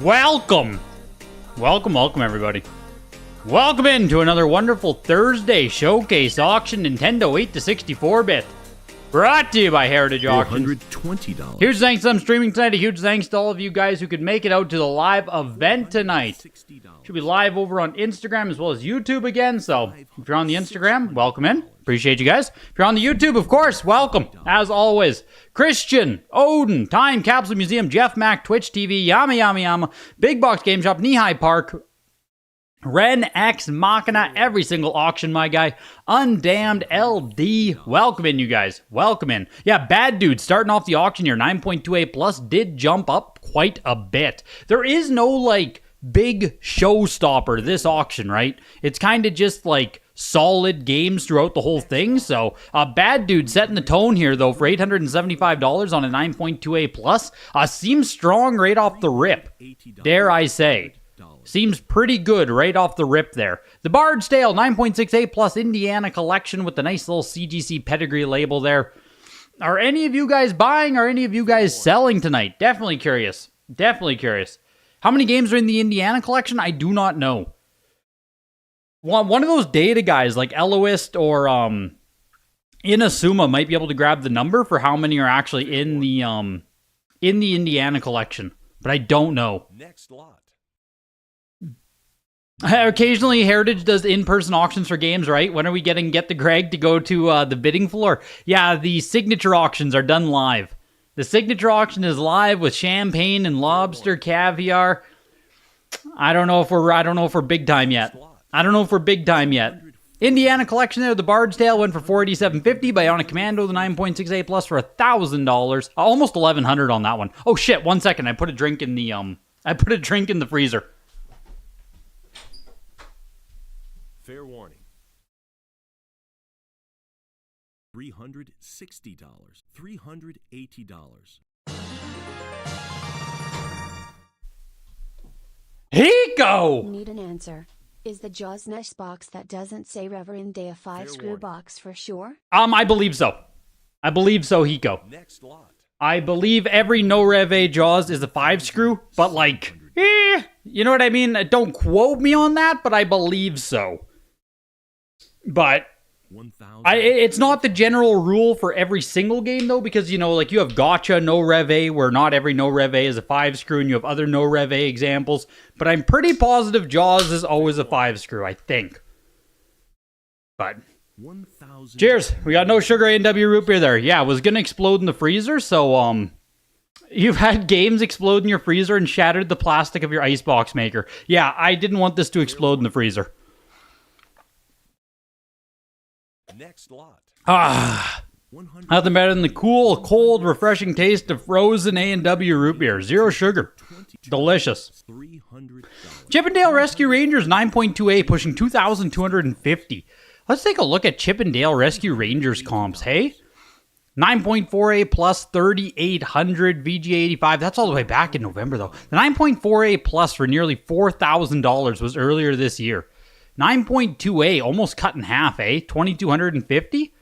Welcome everybody. Welcome into another wonderful Thursday Showcase Auction Nintendo 8 to 64-bit. Brought to you by Heritage Auctions. $420. Huge thanks to them streaming tonight. A huge thanks to all of you guys who could make it out to the live event tonight. Should be live over on Instagram as well as YouTube again. So if you're on the Instagram, welcome in. Appreciate you guys. If you're on the YouTube, of course, welcome. As always, Christian, Odin, Time Capsule Museum, Jeff Mack, Twitch TV, Yama, Big Box Game Shop, Knee Park, Ren X Machina, every single auction, my guy. Undamned LD. Welcome in, you guys. Welcome in. Yeah, Bad Dude starting off the auction here. 9.28 plus did jump up quite a bit. There is no, like, big showstopper this auction, right? It's kind of just, like, solid games throughout the whole thing. So, Bad Dude setting the tone here, though, for $875 on a 9.28 plus. Seems strong right off the rip, dare I say. Seems pretty good right off the rip there. The Bard's Tale, 9.68 plus Indiana collection with the nice little CGC pedigree label there. Are any of you guys buying? Are any of you guys selling tonight? Definitely curious. Definitely curious. How many games are in the Indiana collection? I do not know. One of those data guys like Eloist or Inazuma might be able to grab the number for how many are actually in the Indiana collection, but I don't know. Next lot. Occasionally, Heritage does in-person auctions for games, right? When are we get the Greg to go to the bidding floor? Yeah, the signature auctions are done live. The signature auction is live with champagne and lobster caviar. I don't know if we're big time yet. Indiana collection there, the Bard's Tale went for $487.50. Bionic Commando, the 9.68 plus for $1,000. Almost $1,100 on that one. Oh shit! 1 second, I put a drink in the freezer. Fair warning. $360. $380. Hiko! Need an answer. Is the Jaws Snes box that doesn't say Reverend Day a 5-screw box for sure? I believe so. Hiko. Next lot. I believe every no Rev Jaws is a 5-screw, but like, you know what I mean? Don't quote me on that, but I believe so. But it's not the general rule for every single game, though, because, you know, like you have Gotcha no Rev A, where not every no Rev A is a 5-screw, and you have other no Rev A examples. But I'm pretty positive Jaws is always a 5-screw, I think. But cheers. We got no sugar A&W root beer there. Yeah, it was gonna explode in the freezer, so you've had games explode in your freezer and shattered the plastic of your icebox maker. Yeah, I didn't want this to explode in the freezer. Next lot. Nothing better than the cool, cold, refreshing taste of frozen A&W root beer. Zero sugar. Delicious. Chippendale Rescue Rangers 9.28 pushing 2,250. Let's take a look at Chippendale Rescue Rangers comps, hey? 9.48 plus 3,800 VGA 85. That's all the way back in November, though. The 9.48 plus for nearly $4,000 was earlier this year. 9.2A, almost cut in half, eh? 2,250?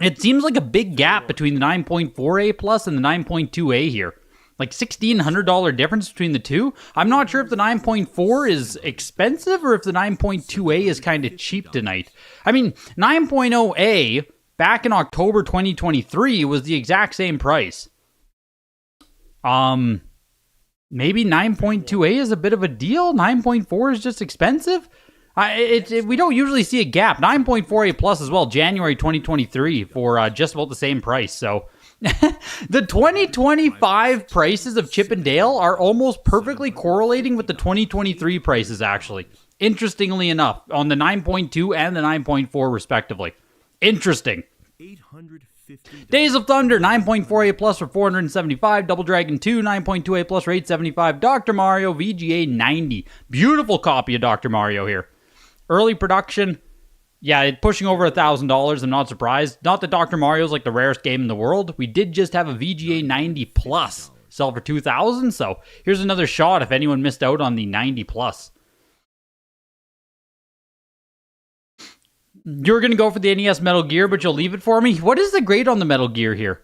It seems like a big gap between the 9.4A plus and the 9.2A here. Like $1,600 difference between the two. I'm not sure if the 9.4 is expensive or if the 9.2A is kind of cheap tonight. I mean, 9.0A back in October 2023 was the exact same price. Maybe 9.2A is a bit of a deal. 9.4 is just expensive. We don't usually see a gap. 9.48 plus as well, January 2023 for just about the same price. So the 2025 prices of Chippendale are almost perfectly correlating with the 2023 prices, actually. Interestingly enough, on the 9.2 and the 9.4 respectively. Interesting. Days of Thunder, 9.48 plus for $475. Double Dragon 2, 9.28 plus for $875. Dr. Mario, VGA 90. Beautiful copy of Dr. Mario here. Early production, yeah, it's pushing over $1,000. I'm not surprised. Not that Dr. Mario's like the rarest game in the world. We did just have a VGA 90 plus sell for $2,000. So here's another shot if anyone missed out on the 90 plus. You're going to go for the NES Metal Gear, but you'll leave it for me? What is the grade on the Metal Gear here?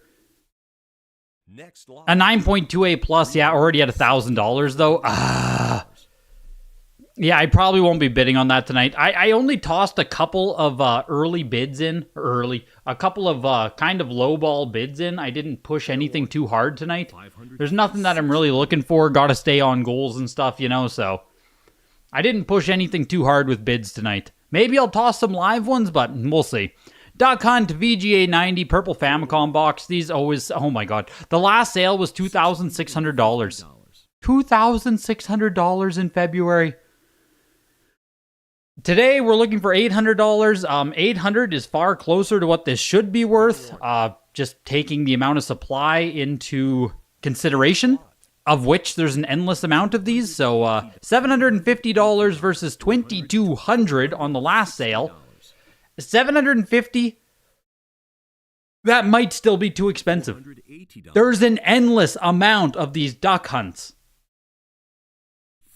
Next lot. A 9.2A plus, yeah, already at $1,000 though. Yeah, I probably won't be bidding on that tonight. I only tossed a couple of early bids in, a couple of kind of lowball bids in. I didn't push anything too hard tonight. There's nothing that I'm really looking for. Got to stay on goals and stuff, you know, so I didn't push anything too hard with bids tonight. Maybe I'll toss some live ones, but we'll see. Duck Hunt, VGA 90, Purple Famicom box. These always, oh my god. The last sale was $2,600. $2,600 in February. Today, we're looking for $800. $800 is far closer to what this should be worth, just taking the amount of supply into consideration, of which there's an endless amount of these. So $750 versus $2,200 on the last sale. $750, that might still be too expensive. There's an endless amount of these Duck Hunts.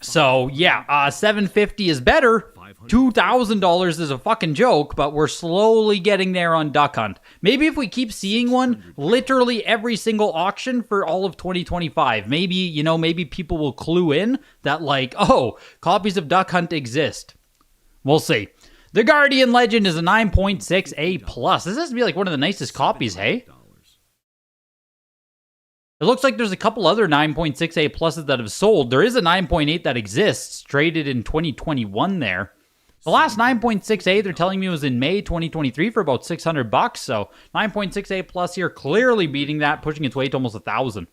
So, yeah, $750 is better. $2,000 is a fucking joke, but we're slowly getting there on Duck Hunt. Maybe if we keep seeing one literally every single auction for all of 2025, maybe people will clue in that, like, oh, copies of Duck Hunt exist. We'll see. The Guardian Legend is a 9.6A+. This has to be like one of the nicest copies, hey? It looks like there's a couple other 9.6A pluses that have sold. There is a 9.8 that exists, traded in 2021 there. The last 9.6A, they're telling me, was in May 2023 for about $600. So 9.6A plus here, clearly beating that, pushing its way to almost $1,000.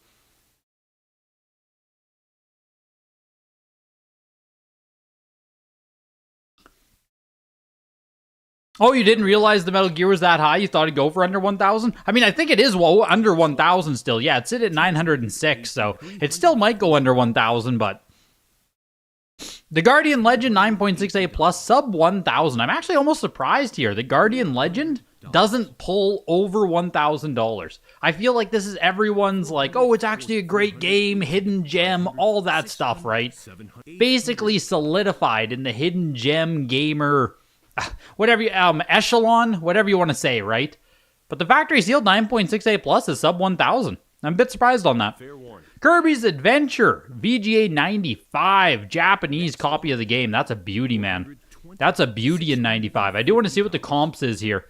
Oh, you didn't realize the Metal Gear was that high? You thought it'd go for under 1,000? I mean, I think it is under 1,000 still. Yeah, it's at 906, so it still might go under 1,000, but... The Guardian Legend 9.6A plus, sub 1,000. I'm actually almost surprised here. The Guardian Legend doesn't pull over $1,000. I feel like this is everyone's like, oh, it's actually a great game, hidden gem, all that stuff, right? Basically solidified in the hidden gem gamer... whatever, echelon, whatever you want to say, right? But the factory sealed 9.6A plus is sub 1,000. I'm a bit surprised on that. Kirby's Adventure, VGA 95, Japanese copy of the game. That's a beauty, man. That's a beauty in 95. I do want to see what the comps is here.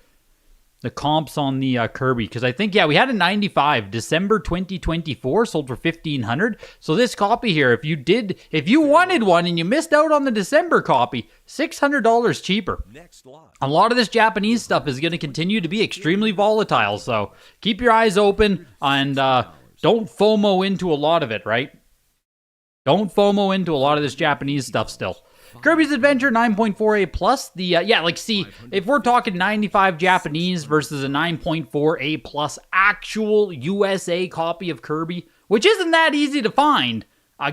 The comps on the Kirby, because I think, yeah, we had a 95, December 2024, sold for $1,500. So this copy here, if you wanted one and you missed out on the December copy, $600 cheaper. A lot of this Japanese stuff is going to continue to be extremely volatile, so keep your eyes open and don't FOMO into a lot of it, right? Don't FOMO into a lot of this Japanese stuff still. Kirby's Adventure 9.4A plus. If we're talking 95 Japanese versus a 9.4A plus actual USA copy of Kirby, which isn't that easy to find,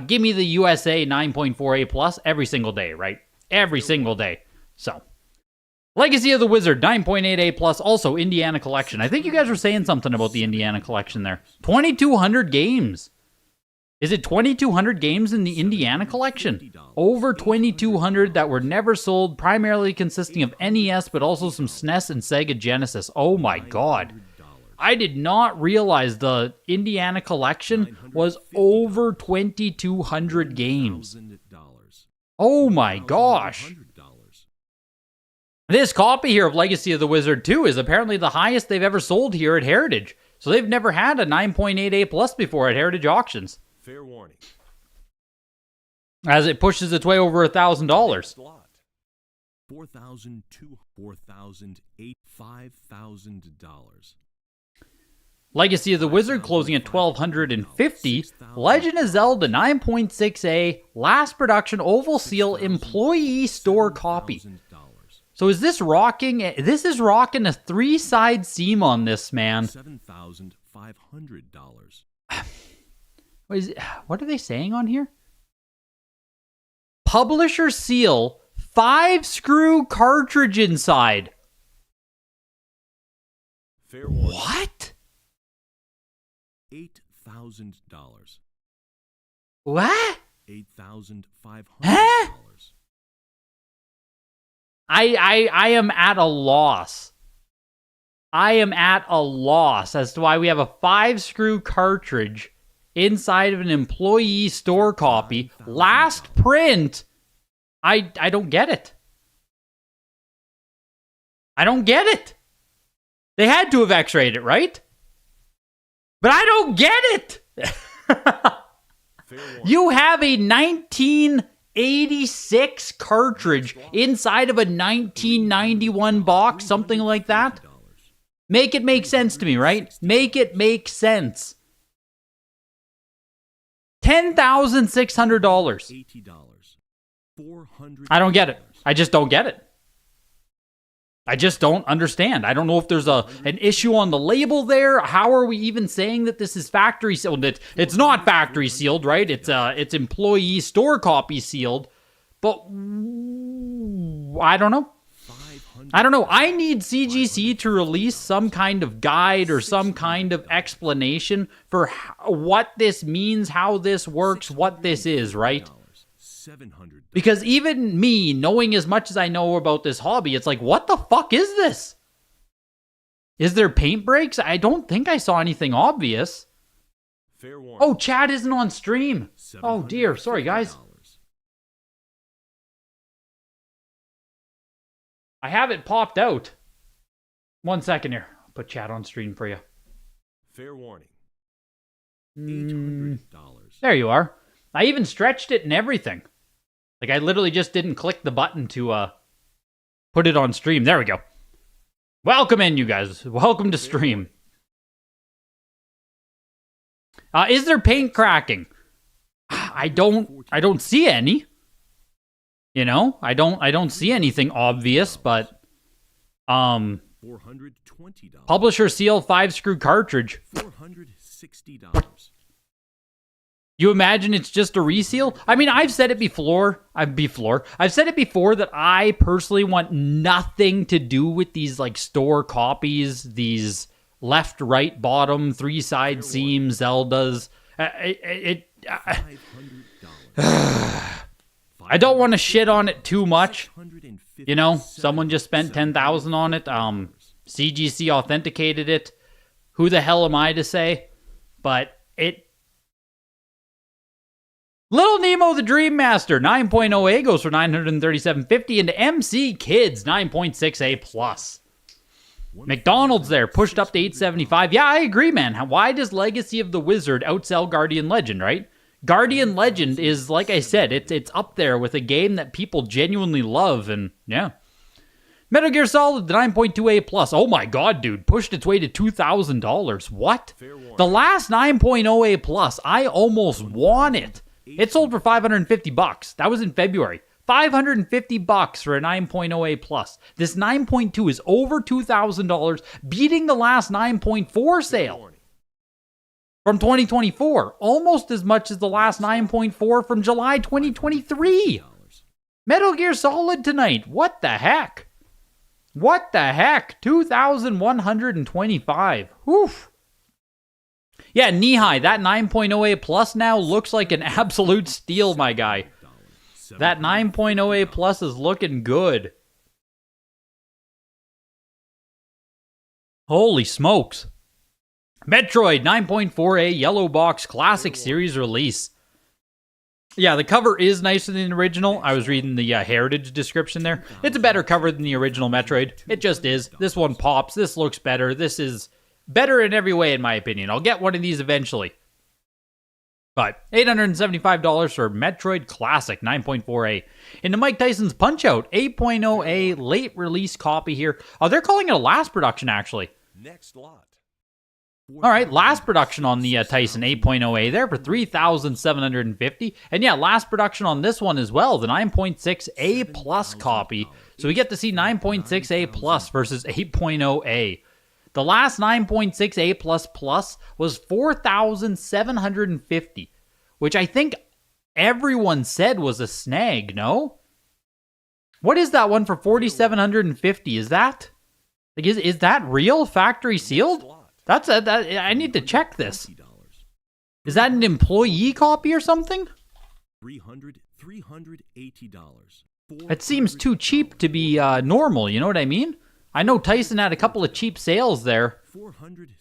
give me the USA 9.4A plus every single day, right? Every single day. So, Legacy of the Wizard 9.8A plus, also Indiana Collection. I think you guys were saying something about the Indiana Collection there. 2,200 games. Is it 2,200 games in the Indiana Collection? Over 2,200 that were never sold, primarily consisting of NES, but also some SNES and Sega Genesis. Oh my god. I did not realize the Indiana Collection was over 2,200 games. Oh my gosh. This copy here of Legacy of the Wizard 2 is apparently the highest they've ever sold here at Heritage. So they've never had a 9.8A plus before at Heritage Auctions. Fair warning. As it pushes its way over $1,000. $4,200, $4,008, $5,000. Legacy of the Wizard closing at $1,250. Legend of Zelda 9.6A last production oval seal employee store copy. So is this rocking? This is rocking a 3-side seam on this, man. $7,500. What are they saying on here? Publisher seal, 5-screw cartridge inside. Fair warning. What? $8,000. What? $8,500. Huh? I am at a loss. I am at a loss as to why we have a 5-screw cartridge inside of an employee store copy. Last print. I don't get it. I don't get it. They had to have x-rayed it, right? But I don't get it. You have a 1986 cartridge inside of a 1991 box, something like that. Make it make sense to me, right? Make it make sense. $10,600. I don't get it. I just don't get it. I just don't understand. I don't know if there's an issue on the label there. How are we even saying that this is factory sealed? It's not factory sealed, right? It's employee store copy sealed. But I don't know. I need CGC to release some kind of guide or some kind of explanation for what this means, how this works, what this is, right? Because even me, knowing as much as I know about this hobby, it's like, what the fuck is this? Is there paint breaks? I don't think I saw anything obvious. Oh, Chad isn't on stream. Oh dear, sorry guys. I have it popped out. 1 second here. I'll put Chad on stream for you. Fair warning. $800. There you are. I even stretched it and everything. Like, I literally just didn't click the button to put it on stream. There we go. Welcome in, you guys. Welcome to stream. Is there paint cracking? I don't see any. You know, I don't see anything obvious, but $420. Publisher seal 5-screw cartridge. $460. You imagine it's just a reseal? I mean, I've said it before. I've said it before that I personally want nothing to do with these like store copies, these left, right, bottom, 3-side seams, Zeldas. I don't want to shit on it too much. You know, someone just spent $10,000 on it. CGC authenticated it. Who the hell am I to say? But it. Little Nemo the Dream Master 9.0A goes for $937.50 into MC Kids 9.6A plus. McDonald's there pushed up to $875. Yeah, I agree, man. Why does Legacy of the Wizard outsell Guardian Legend, right? Guardian Legend is, like I said, it's up there with a game that people genuinely love, and yeah. Metal Gear Solid, the 9.2A plus. Oh my god, dude. Pushed its way to $2,000. What? The last 9.0A plus, I almost won it. It sold for $550. That was in February. $550 for a 9.0A plus. This 9.2 is over $2,000, beating the last 9.4 sale from 2024. Almost as much as the last 9.4 from July 2023. Metal Gear Solid tonight. What the heck? What the heck? 2,125. Oof. Yeah, Knee-High, that 9.0A plus now looks like an absolute steal, my guy. That 9.0A plus is looking good. Holy smokes. Metroid 9.4A Yellow Box Classic Series release. Yeah, the cover is nicer than the original. I was reading the Heritage description there. It's a better cover than the original Metroid. It just is. This one pops. This looks better. This is better in every way, in my opinion. I'll get one of these eventually. But $875 for Metroid Classic 9.4A. Into Mike Tyson's Punch-Out 8.0A late release copy here. Oh, they're calling it a last production, actually. Next lot. All right, last production on the Tyson 8.0A there for $3,750. And yeah, last production on this one as well, the 9.6A plus copy. So we get to see 9.6A plus versus 8.0A. The last 9.6A plus plus was $4,750, which I think everyone said was a snag, no? What is that one for $4,750? Is that like is that real factory sealed? That I need to check this. Is that an employee copy or something? $380. It seems too cheap to be normal, you know what I mean? I know Tyson had a couple of cheap sales there. $480.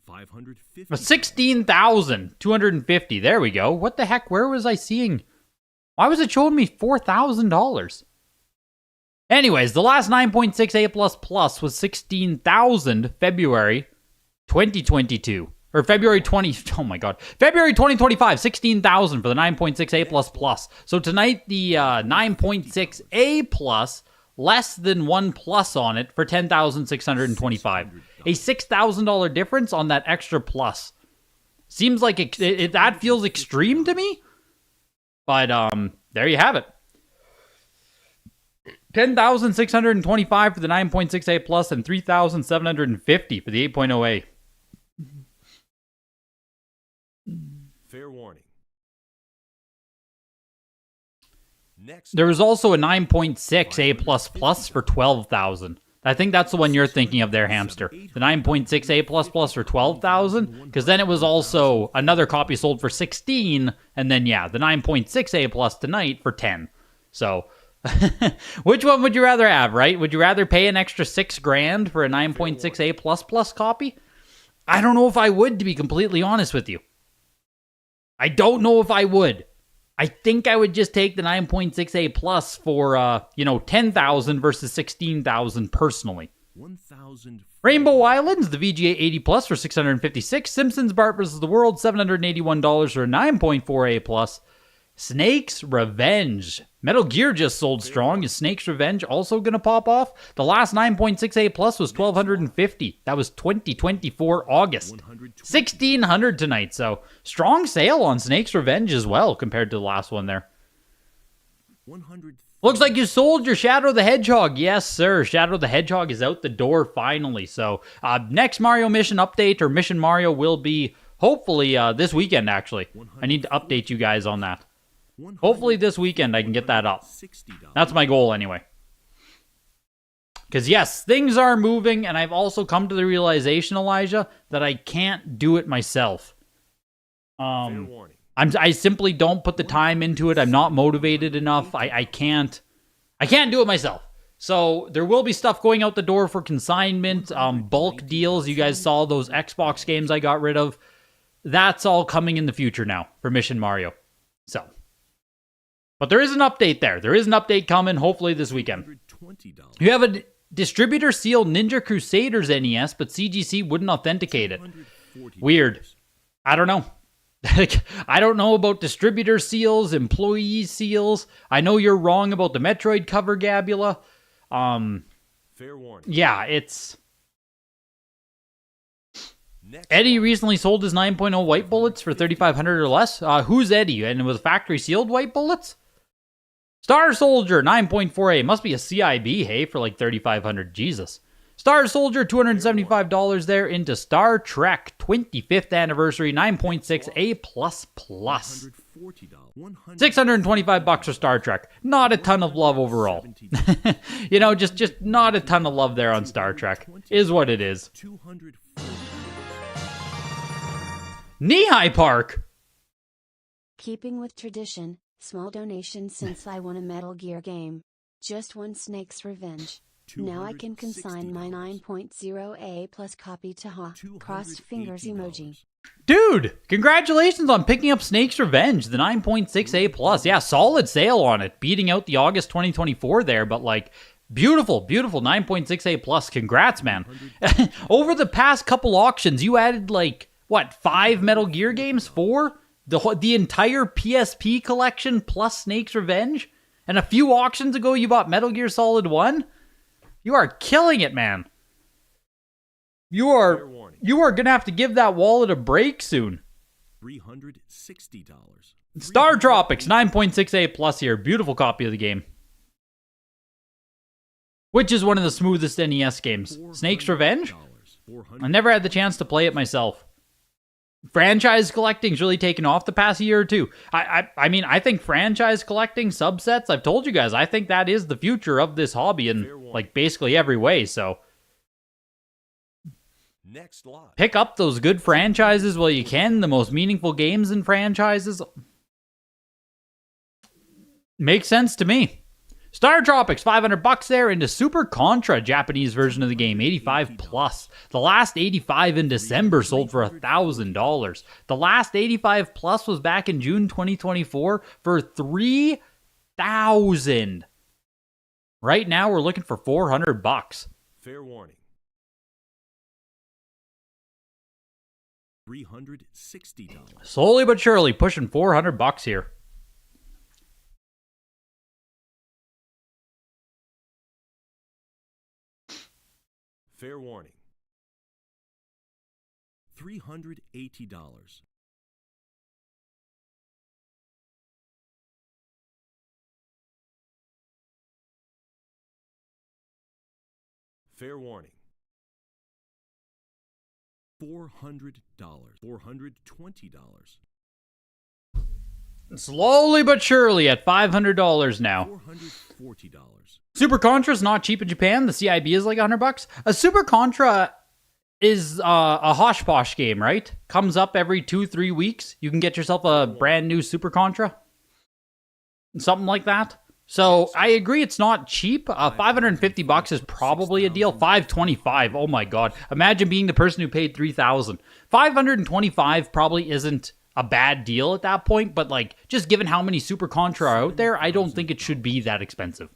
$550. 16,250. There we go. What the heck? Where was I seeing? Why was it showing me $4,000? Anyways, the last 9.6 A++ was 16,000 February 2022. Or February 20, oh my god. February 2025, 16,000 for the 9.6 A++. So tonight, the 9.6 A+, less than 1 plus on it for 10,625. A $6,000 difference on that extra plus. Seems like that feels extreme to me. But there you have it. 10,625 for the 9.6 A plus and 3,750 for the 8.0 A. Fair warning. Next, There was also a 9.6 A plus plus for 12,000. I think that's the one you're thinking of there, Hamster. The 9.6 A plus plus for 12,000, because then it was also another copy sold for 16, and then yeah, the 9.6 A plus tonight for 10. So, which one would you rather have, right? Would you rather pay an extra $6,000 for a 9.6 A plus plus copy? I don't know if I would, to be completely honest with you. I don't know if I would. I think I would just take the 9.6 A plus for, 10,000 versus 16,000 personally. 1,000. Rainbow Islands, the VGA 80 plus for 656. Simpsons Bart vs. the World, $781 for a 9.4 A plus. Snake's Revenge. Metal Gear just sold strong. Is Snake's Revenge also going to pop off? The last 9.6 A plus was $1,250. That was 2024 August. 1,600 tonight. So strong sale on Snake's Revenge as well compared to the last one there. 100. Looks like you sold your Shadow the Hedgehog. Yes, sir. Shadow the Hedgehog is out the door finally. So next Mario Mission update or Mission Mario will be hopefully this weekend, actually. I need to update you guys on that. Hopefully this weekend I can get that up. That's my goal anyway. Because yes, things are moving, and I've also come to the realization, Elijah, that I can't do it myself. I simply don't put the time into it. I'm not motivated enough. I can't do it myself. So there will be stuff going out the door for consignment, bulk deals. You guys saw those Xbox games I got rid of. That's all coming in the future now for Mission Mario. So. But there is an update there. There is an update coming, hopefully this weekend. You have a distributor sealed Ninja Crusaders NES, but CGC wouldn't authenticate it. Weird. I don't know. I don't know about distributor seals, employee seals. I know you're wrong about the Metroid cover, Gabula. Fair warning. Yeah, it's... Eddie recently sold his 9.0 white bullets for $3,500 or less. Who's Eddie? And with factory sealed white bullets? Star Soldier 9.4A. Must be a CIB, hey, for like $3,500. Jesus. Star Soldier, $275 there into Star Trek 25th Anniversary 9.6 A++. $625 for Star Trek. Not a ton of love overall. just not a ton of love there on Star Trek. Is what it is. Knee-High Park. Keeping with tradition, small donation since I won a Metal Gear game. Just won Snake's Revenge. Now I can consign my 9.0 A plus copy to crossed fingers emoji. Dude, congratulations on picking up Snake's Revenge, the 9.6 A plus. Yeah, solid sale on it, beating out the August 2024 there, but like, beautiful 9.6 A plus. Congrats, man. Over the past couple auctions, you added like, 5 Metal Gear games? 4? The entire PSP collection plus Snake's Revenge? And a few auctions ago, you bought Metal Gear Solid 1? You are killing it, man. You are going to have to give that wallet a break soon. $360. Star Tropics, 9.6 A plus here. Beautiful copy of the game. Which is one of the smoothest NES games. Snake's Revenge? I never had the chance to play it myself. Franchise collecting's really taken off the past year or two. I mean, I think franchise collecting subsets, I've told you guys, I think that is the future of this hobby in like basically every way. So next lot. Pick up those good franchises while you can, the most meaningful games in franchises. Makes sense to me. Star Tropics, 500 bucks there into Super Contra, Japanese version of the game, 85 plus. The last 85 in December sold for $1,000. The last 85 plus was back in June 2024 for $3,000. Right now we're looking for 400 bucks. Fair warning. $360. Slowly but surely pushing 400 bucks here. Fair warning. $380. Fair warning. $400. $420. Slowly but surely at $500 now. $440. Super Contra's not cheap in Japan. The CIB is like 100 bucks. A Super Contra is a hosh posh game, right? Comes up every 2-3 weeks. You can get yourself a brand new Super Contra. Something like that. So I agree it's not cheap. 550 bucks is probably a deal. 525. Oh my god. Imagine being the person who paid 3,000. 525 probably isn't a bad deal at that point, but like just given how many Super Contra are out there, I don't think it should be that expensive.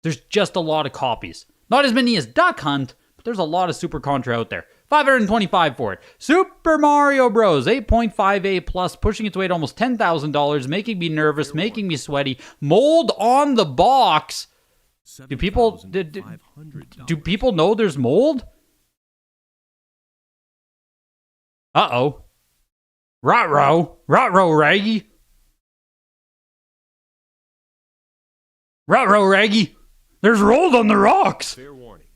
There's just a lot of copies. Not as many as Duck Hunt, but there's a lot of Super Contra out there. 525 for it. Super Mario Bros. 8.5A plus, pushing its way to almost $10,000, making me nervous, making me sweaty. Mold on the box. Do people know there's mold? Uh-oh. Rot-row, Raggy. Rot-row, Raggy. There's mold on the rocks. Fair warning.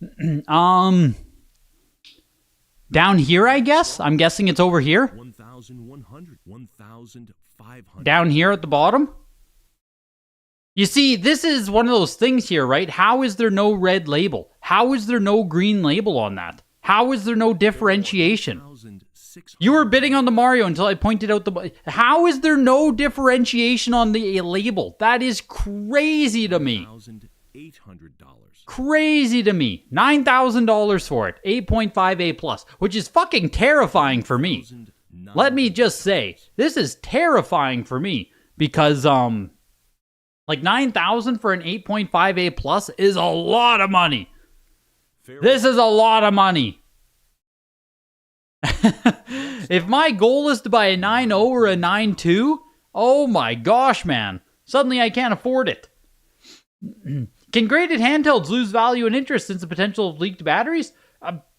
Down here, I guess? I'm guessing it's over here. 1,100. 1,500. Down here at the bottom? You see, this is one of those things here, right? How is there no red label? How is there no green label on that? How is there no differentiation? You were bidding on the Mario until I pointed out the... How is there no differentiation on the label? That is crazy to me. $800. Crazy to me. $9,000 for it. 8.5A plus, which is fucking terrifying for me. Let me just say, this is terrifying for me because, like 9,000 for an 8.5A plus is a lot of money. This is a lot of money. If my goal is to buy a 9.0 or a 9.2, oh my gosh, man. Suddenly I can't afford it. Can graded handhelds lose value and interest since the potential of leaked batteries?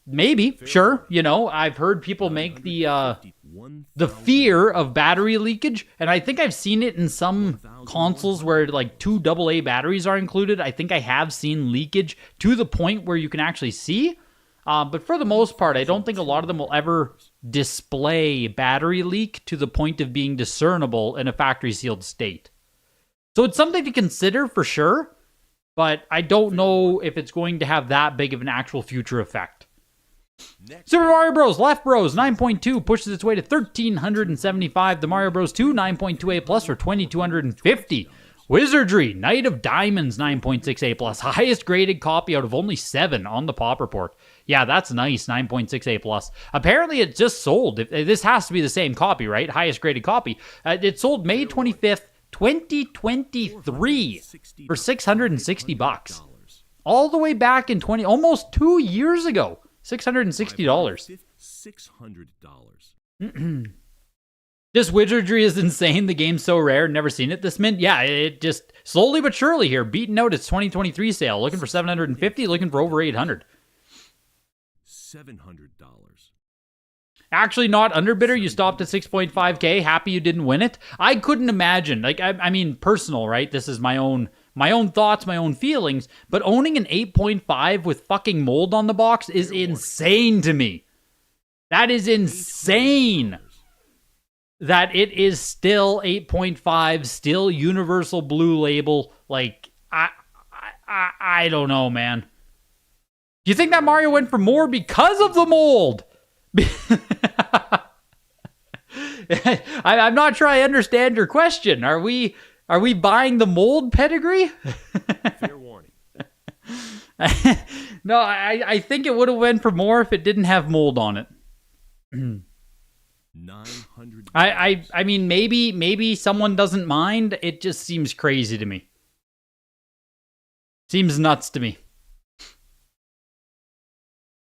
Maybe, sure. You know, I've heard people make the fear of battery leakage, and I think I've seen it in some consoles where like 2 AA batteries are included. I think I have seen leakage to the point where you can actually see. But for the most part, I don't think a lot of them will ever display battery leak to the point of being discernible in a factory sealed state. So it's something to consider for sure, but I don't know if it's going to have that big of an actual future effect. Super Mario Bros. Left Bros. 9.2 pushes its way to $1,375. The Mario Bros. 2 9.2A plus for $2,250. Wizardry Knight of Diamonds 9.6A plus, highest graded copy out of only 7 on the Pop Report. Yeah, that's nice. 9.6A plus. Apparently, it just sold. This has to be the same copy, right? Highest graded copy. It sold May 25th. 2023 for $660. All the way back in almost 2 years ago. $660. $600. This wizardry is insane. The game's so rare. Never seen it this mint. Yeah, it just slowly but surely here, beating out its 2023 sale. Looking for $750, looking for over $800. $700. Actually not underbidder. You stopped at 6.5K. Happy you didn't win it. I couldn't imagine. Like, I mean, personal, right? This is my own thoughts, my own feelings. But owning an 8.5 with fucking mold on the box is insane to me. That is insane. That it is still 8.5, still universal blue label. Like, I don't know, man. Do you think that Mario went for more because of the mold? I'm not sure I understand your question. Are we buying the mold pedigree? Fair warning. No, I think it would have went for more if it didn't have mold on it. 900. I mean, maybe someone doesn't mind. It just seems crazy to me. Seems nuts to me.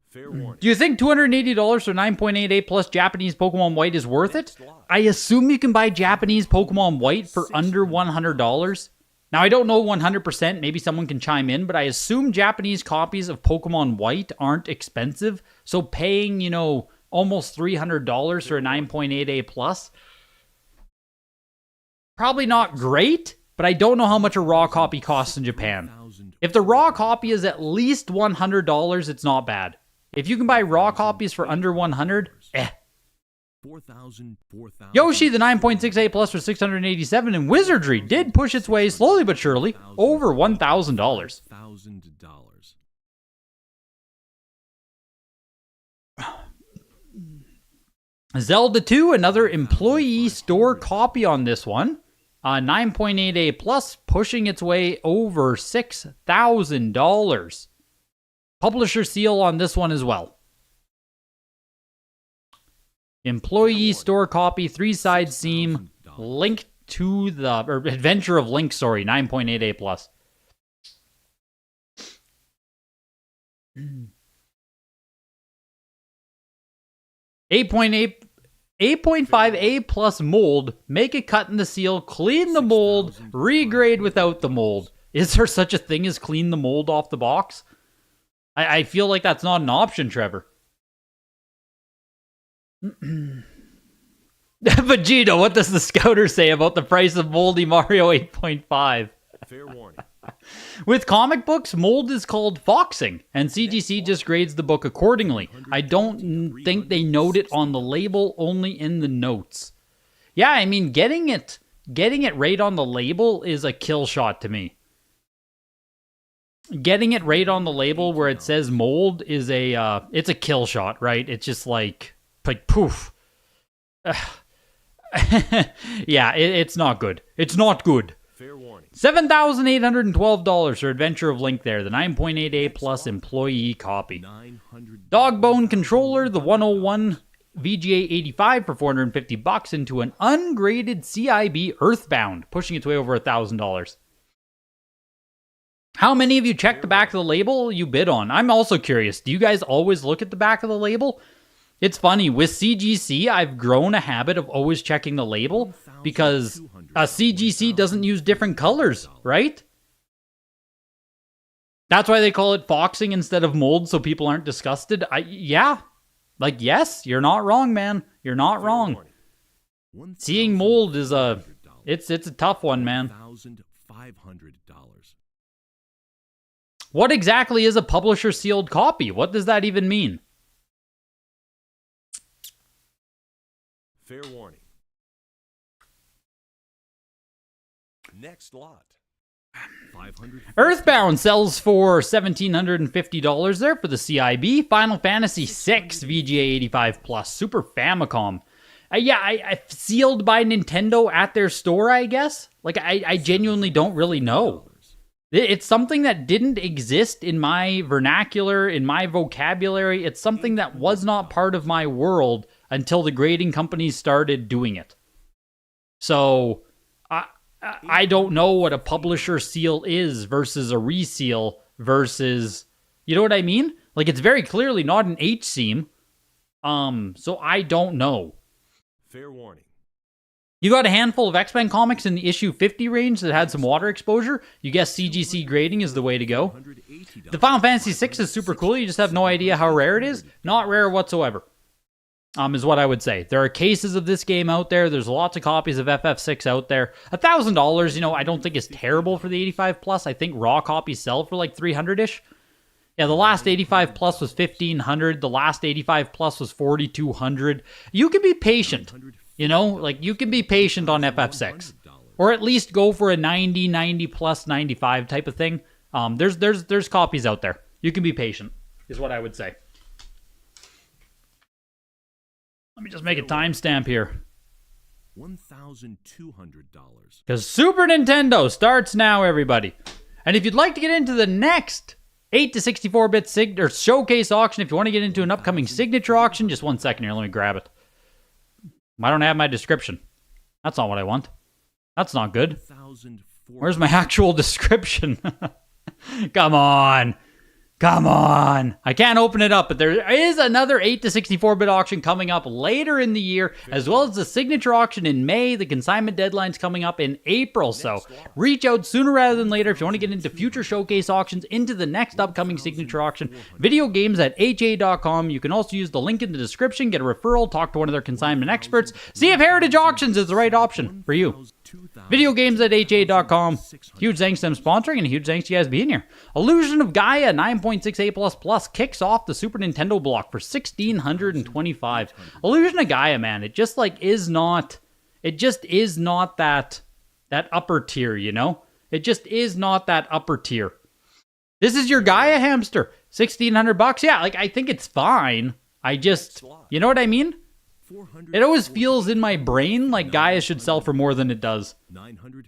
Fair warning. Do you think $280 for 9.88 plus Japanese Pokemon White is worth it? I assume you can buy Japanese Pokemon White for under $100. Now, I don't know 100%. Maybe someone can chime in, but I assume Japanese copies of Pokemon White aren't expensive. So paying, almost $300 for a 9.88 plus, probably not great, but I don't know how much a raw copy costs in Japan. If the raw copy is at least $100, it's not bad. If you can buy raw copies for under 100, 4,000. Yoshi, the 9.68 plus for 687, and Wizardry did push its way slowly but surely over $1,000. $1,000. Zelda 2, another employee store copy on this one. 9.88 plus, pushing its way over $6,000. Publisher seal on this one as well. Employee store copy, 3-side seam, Link to the, or Adventure of Link, 9.88 plus. 8.5 A plus mold, make a cut in the seal, clean the mold, regrade without the mold. Is there such a thing as clean the mold off the box? I feel like that's not an option, Trevor. Vegeta, what does the scouter say about the price of moldy Mario 8.5? Fair warning. With comic books, mold is called foxing, and CGC just grades the book accordingly. I don't think they note it on the label, only in the notes. Yeah, I mean, getting it right on the label is a kill shot to me. Getting it right on the label where it says mold is it's a kill shot, right? It's just like poof. Yeah, it's not good. It's not good. Fair warning. $7,812 for Adventure of Link there, the 9.88 plus employee copy. $900. Dogbone Controller, the 101 VGA 85 for $450 into an ungraded CIB Earthbound, pushing its way over $1,000. How many of you check the back of the label you bid on? I'm also curious. Do you guys always look at the back of the label? It's funny. With CGC, I've grown a habit of always checking the label because a CGC doesn't use different colors, right? That's why they call it foxing instead of mold, so people aren't disgusted. Yes, you're not wrong, man. You're not wrong. Seeing mold is it's a tough one, man. $1,500. What exactly is a publisher sealed copy? What does that even mean? Fair warning. Next lot. 500. Earthbound sells for $1,750 there for the CIB. Final Fantasy VI VGA 85 plus Super Famicom. I sealed by Nintendo at their store, I guess. I genuinely don't really know. It's something that didn't exist in my vernacular, in my vocabulary. It's something that was not part of my world until the grading companies started doing it. So, I don't know what a publisher seal is versus a reseal versus, you know what I mean? It's very clearly not an H seam. So I don't know. Fair warning. You got a handful of X-Men comics in the issue 50 range that had some water exposure. You guess CGC grading is the way to go. The Final Fantasy VI is super cool. You just have no idea how rare it is. Not rare whatsoever. Is what I would say. There are cases of this game out there. There's lots of copies of FF6 out there. $1,000, I don't think is terrible for the 85 plus. I think raw copies sell for like 300-ish. Yeah, the last 85 plus was 1,500. The last 85 plus was 4,200. You can be patient. You can be patient on FF6. Or at least go for a 90 plus 95 type of thing. There's copies out there. You can be patient, is what I would say. Let me just make a timestamp here. $1,200. Because Super Nintendo starts now, everybody. And if you'd like to get into the next 8 to 64-bit or showcase auction, if you want to get into an upcoming signature auction, just 1 second here, let me grab it. I don't have my description. That's not what I want. That's not good. Where's my actual description? Come on. Come on. I can't open it up, but there is another 8 to 64-bit auction coming up later in the year, as well as the signature auction in May. The consignment deadline's coming up in April, so reach out sooner rather than later if you want to get into future showcase auctions, into the next upcoming signature auction. Video games at ha.com. You can also use the link in the description, get a referral, talk to one of their consignment experts, see if Heritage Auctions is the right option for you. Video games at ha.com. Huge thanks to them sponsoring, and a huge thanks to you guys being here. Illusion of Gaia 9.6A++ kicks off the Super Nintendo block for $1,625. Illusion of Gaia, man, it just is not that upper tier, you know? It just is not that upper tier. This is your Gaia hamster, $1,600. Yeah, I think it's fine. You know what I mean? It always feels in my brain like Gaia should sell for more than it does. $950.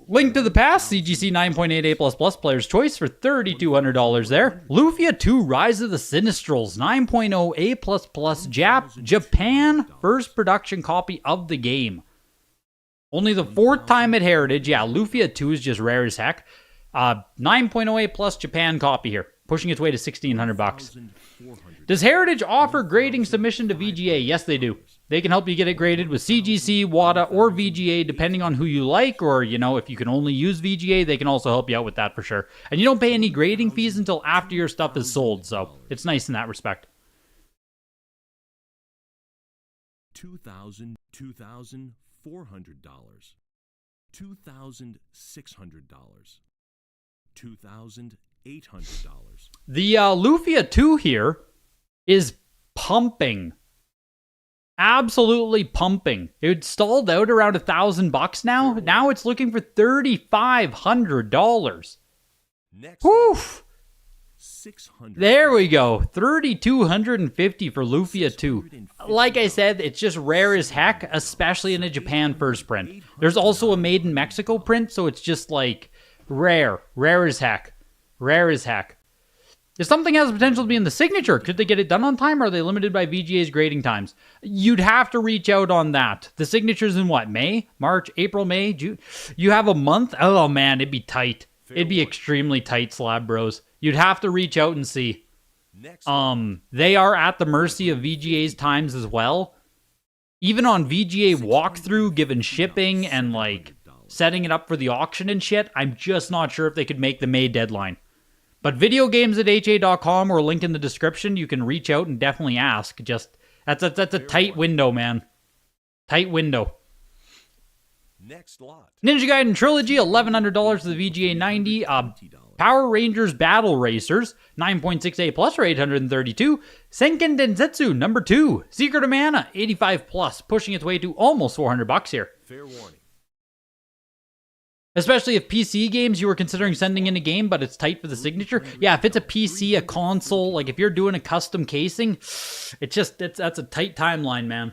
Link to the past, CGC 9.8A++ Player's Choice for $3,200 there. Lufia 2 Rise of the Sinistrals 9.0A++ Japan first production copy of the game. Only the 4th time at Heritage. Yeah, Lufia 2 is just rare as heck. 9.0A+ Japan copy here, pushing its way to $1,600. Does Heritage offer grading submission to VGA? Yes, they do. They can help you get it graded with CGC, WADA, or VGA, depending on who you like, or, if you can only use VGA, they can also help you out with that for sure. And you don't pay any grading fees until after your stuff is sold, so it's nice in that respect. $2,400. $2,600. $2,800. The Lufia 2 here is pumping. Absolutely pumping. It stalled out around $1,000 now. Now it's looking for $3,500. Next. Woof. $600. There we go. $3,250 for Lufia 2. Like I said, it's just rare as heck, especially in a Japan first print. There's also a made in Mexico print, so it's just rare. Rare as heck. Rare as heck. If something has the potential to be in the signature, could they get it done on time, or are they limited by VGA's grading times? You'd have to reach out on that. The signature's in what, May? March? April? May? June? You have a month? Oh man, it'd be tight. It'd be extremely tight, Slab Bros. You'd have to reach out and see. They are at the mercy of VGA's times as well. Even on VGA walkthrough, given shipping and setting it up for the auction and shit, I'm just not sure if they could make the May deadline. But videogames at ha.com or link in the description, you can reach out and definitely ask. That's a tight window, man. Tight window. Next lot. Ninja Gaiden Trilogy, $1,100 to the VGA 90. Power Rangers Battle Racers, 9.6A+ for $832. Senken Densetsu, number 2. Secret of Mana, $85+, pushing its way to almost $400 here. Fair warning. Especially if PC games you were considering sending in a game, but it's tight for the signature. Yeah, if it's a PC, a console, if you're doing a custom casing, that's a tight timeline, man.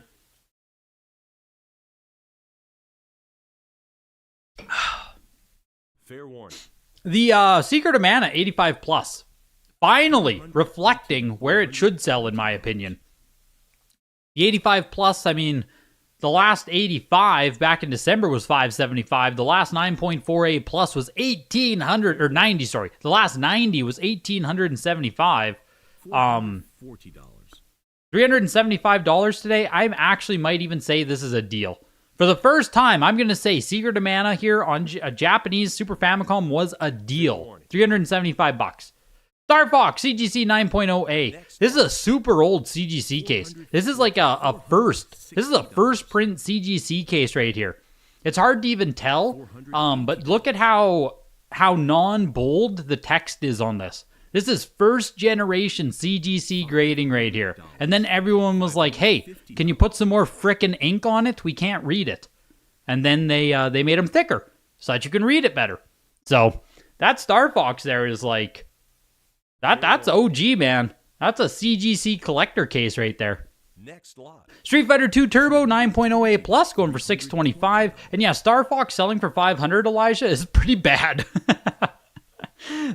Fair warning. The Secret of Mana, $85+. Finally reflecting where it should sell, in my opinion. The $85+, the last 85 back in December was $575. The last 9.4A+ was $1,800, or 90, sorry. The last 90 was $1,875. $40. $375 today. I actually might even say this is a deal. For the first time, I'm going to say Secret of Mana here on a Japanese Super Famicom was a deal. $375. Star Fox CGC 9.0A. This is a super old CGC case. This is a first. This is a first print CGC case right here. It's hard to even tell, but look at how non-bold the text is on this. This is first generation CGC grading right here. And then everyone was like, hey, can you put some more frickin' ink on it? We can't read it. And then they made them thicker so that you can read it better. So that Star Fox there is that's OG, man. That's a CGC collector case right there. Next lot. Street Fighter 2 Turbo 9.0A Plus going for $625. And yeah, Star Fox selling for $500, Elijah, is pretty bad.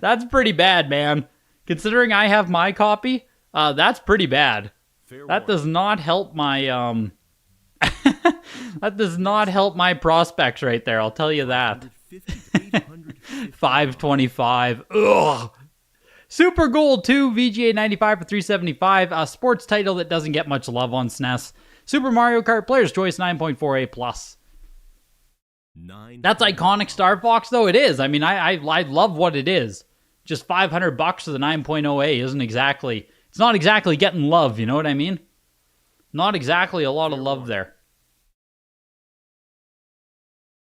That's pretty bad, man. Considering I have my copy, that's pretty bad. That does not help my that does not help my prospects right there, I'll tell you that. 525. Ugh. Super Gold 2 VGA 95 for $375. A sports title that doesn't get much love on SNES. Super Mario Kart Player's Choice 9.4A plus. That's iconic Star Fox, though. It is. I mean, I love what it is. Just $500 for the 9.0A isn't exactly... It's not exactly getting love, you know what I mean? Not exactly a lot of love there.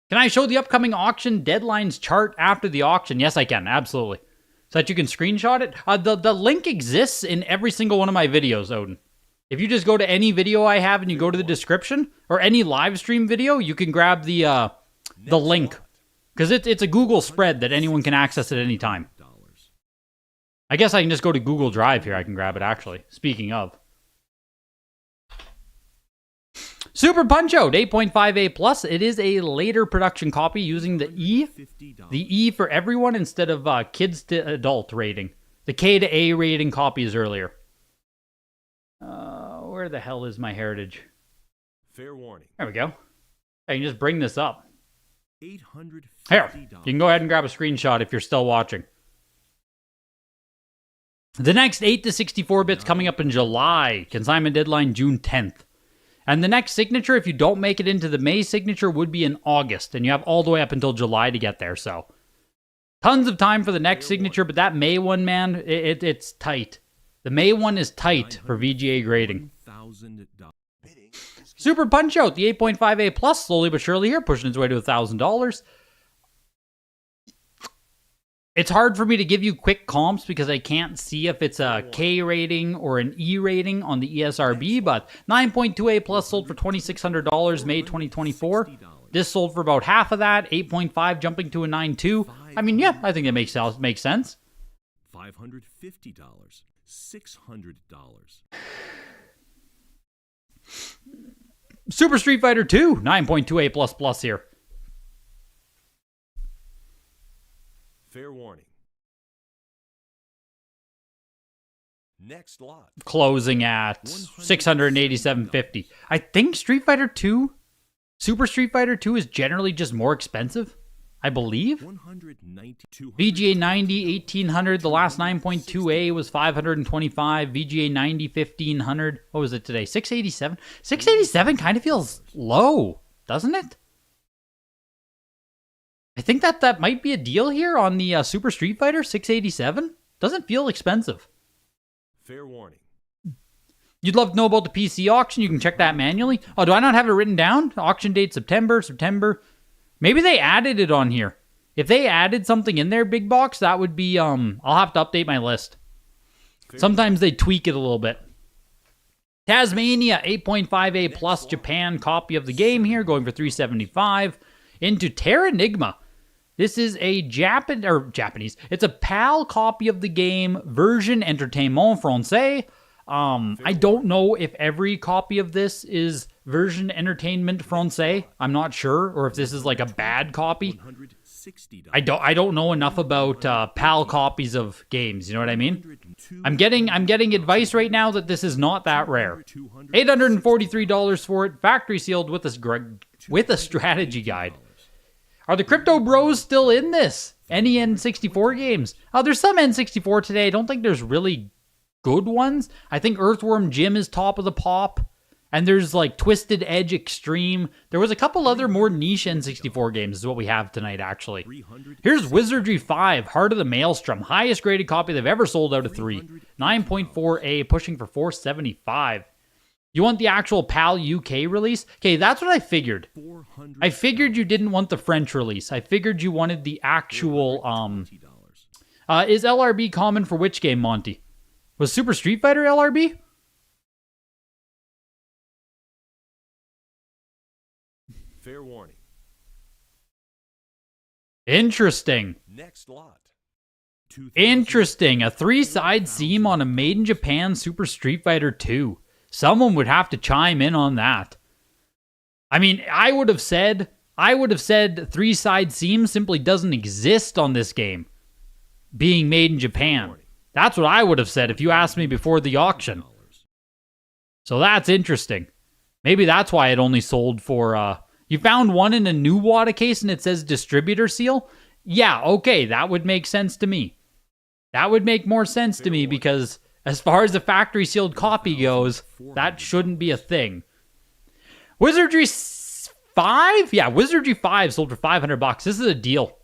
Can I show the upcoming auction deadlines chart after the auction? Yes, I can. Absolutely. So that you can screenshot it. The link exists in every single one of my videos, Odin. If you just go to any video I have and you go to the description, or any live stream video, you can grab the link. Because it's a Google spread that anyone can access at any time. I guess I can just go to Google Drive here. I can grab it, actually. Speaking of. Super Punch-Out! 8.5A plus. It is a later production copy using the E. The E for everyone instead of kids to adult rating. The K to A rating copy is earlier. Where the hell is my heritage? Fair warning. There we go. I can just bring this up. $850. Here, you can go ahead and grab a screenshot if you're still watching. The next 8 to 64 bits coming up in July. Consignment deadline June 10th. And the next signature, if you don't make it into the May signature, would be in August. And you have all the way up until July to get there, so. Tons of time for the next signature, but that May one, man, it's tight. The May one is tight for VGA grading. Super Punch-Out! The 8.5A plus, slowly but surely here, pushing its way to $1,000. It's hard for me to give you quick comps because I can't see if it's a K rating or an E rating on the ESRB, but 9.2A plus sold for $2,600 May 2024. This sold for about half of that, 8.5 jumping to a 9.2. I mean, yeah, I think that makes sense. $550. $600. Super Street Fighter 2, 9.2A plus plus here. Fair warning. Next lot. Closing at $687.50. I think Street Fighter 2, Super Street Fighter 2 is generally just more expensive. I believe. VGA 90, 1800. The last 9.2A was 525. VGA 90, 1500. What was it today? 687. 687 kind of feels low, doesn't it? I think that might be a deal here on the Super Street Fighter. 687 doesn't feel expensive. Fair warning. You'd love to know about the PC auction. You can check that manually. Oh, do I not have it written down? Auction date September. Maybe they added it on here. If they added something in there, big box, that would be, I'll have to update my list. Sometimes they tweak it a little bit. Tasmania, 8.5A plus Japan copy of the game here, going for $375. Into Terranigma. This is a Japanese. It's a PAL copy of the game, version Entertainment Français. I don't know if every copy of this is version Entertainment Français. I'm not sure, or if this is like a bad copy. I don't know enough about PAL copies of games. You know what I mean? I'm getting advice right now that this is not that rare. $843 for it, factory sealed with a strategy guide. Are the Crypto Bros still in this? Any N64 games? Oh, there's some N64 today. I don't think there's really good ones. I think Earthworm Jim is top of the pop. And there's like Twisted Edge Extreme. There was a couple other more niche N64 games is what we have tonight, actually. Here's Wizardry 5, Heart of the Maelstrom. Highest graded copy they've ever sold out of 3. 9.4A, pushing for $475. You want the actual PAL UK release? Okay, that's what I figured. I figured you didn't want the French release. I figured you wanted the actual, is LRB common for which game, Monty? Was Super Street Fighter LRB? Fair warning. Interesting. Next lot. Interesting. A 3-side seam on a made in Japan Super Street Fighter 2. Someone would have to chime in on that. I mean, I would have said 3-side seam simply doesn't exist on this game being made in Japan. That's what I would have said if you asked me before the auction. So that's interesting. Maybe that's why it only sold for... you found one in a new Wada case and it says distributor seal? Yeah, okay, that would make sense to me. That would make more sense to me because as far as the factory sealed copy goes, that shouldn't be a thing. Wizardry 5? Yeah, Wizardry 5 sold for $500. This is a deal.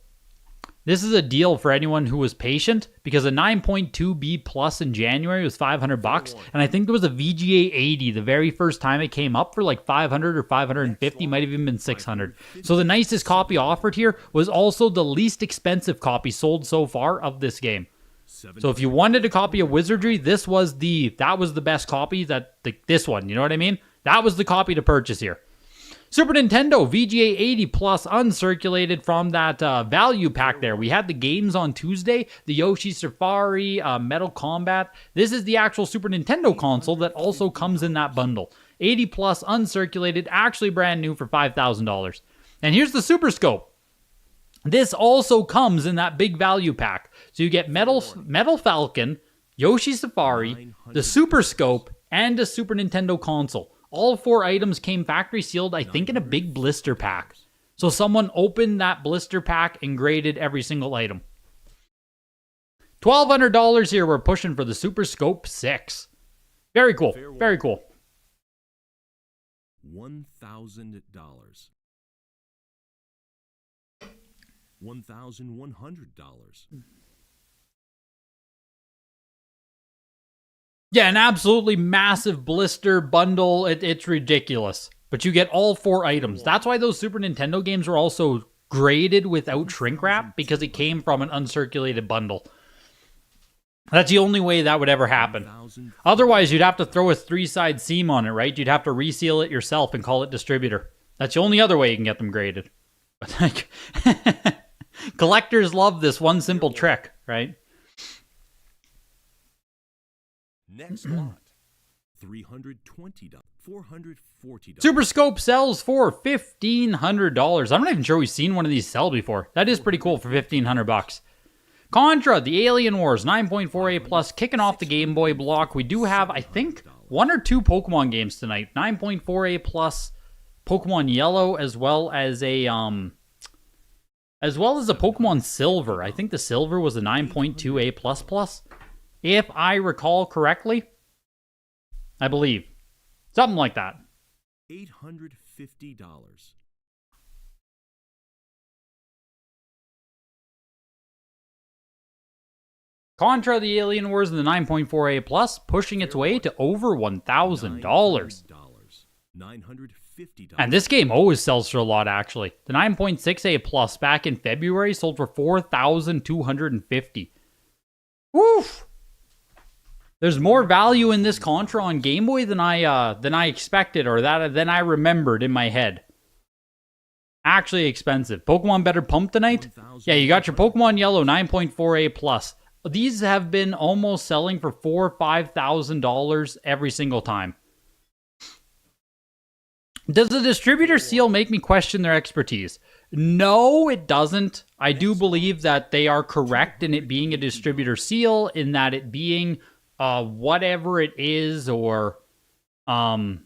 This is a deal for anyone who was patient because a 9.2B plus in January was $500, and I think there was a VGA 80 the very first time it came up for like 500 or 550, might have even been 600. So the nicest copy offered here was also the least expensive copy sold so far of this game. So if you wanted a copy of Wizardry, that was the best copy. This one, you know what I mean? That was the copy to purchase here. Super Nintendo VGA 80 Plus uncirculated from that value pack there. We had the games on Tuesday, the Yoshi Safari, Metal Combat. This is the actual Super Nintendo console that also comes in that bundle. 80 Plus uncirculated, actually brand new for $5,000. And here's the Super Scope. This also comes in that big value pack. So you get Metal Falcon, Yoshi Safari, the Super Scope, and a Super Nintendo console. All 4 items came factory sealed, I think, in a big blister pack. So someone opened that blister pack and graded every single item. $1,200 here. We're pushing for the Super Scope 6. Very cool. Very cool. $1,000. $1,100. Yeah, an absolutely massive blister bundle. It's ridiculous. But you get all 4 items. That's why those Super Nintendo games were also graded without shrink wrap, because it came from an uncirculated bundle. That's the only way that would ever happen. Otherwise, you'd have to throw a 3-side seam on it, right? You'd have to reseal it yourself and call it distributor. That's the only other way you can get them graded. But like, collectors love this one simple trick, right? Next lot, $320, $440. Super Scope sells for $1,500. I'm not even sure we've seen one of these sell before. That is pretty cool for $1,500. Contra, the Alien Wars, 9.4A plus, kicking off the Game Boy block. We do have, I think, 1 or 2 Pokemon games tonight. 9.4A plus, Pokemon Yellow, as well as a Pokemon Silver. I think the Silver was a 9.2A plus plus. If I recall correctly, I believe. Something like that. $850. Contra the Alien Wars in the 9.4A plus, pushing its way to over $1,000. $950. And this game always sells for a lot, actually. The 9.6A plus back in February sold for $4,250. Woof! There's more value in this Contra on Game Boy than I expected, or than I remembered in my head. Actually expensive. Pokemon Better Pump tonight? Yeah, you got your Pokemon Yellow 9.4A plus. These have been almost selling for $4,000 or $5,000 every single time. Does the distributor seal make me question their expertise? No, it doesn't. I do believe that they are correct in it being a distributor seal, in that it being whatever it is, or like,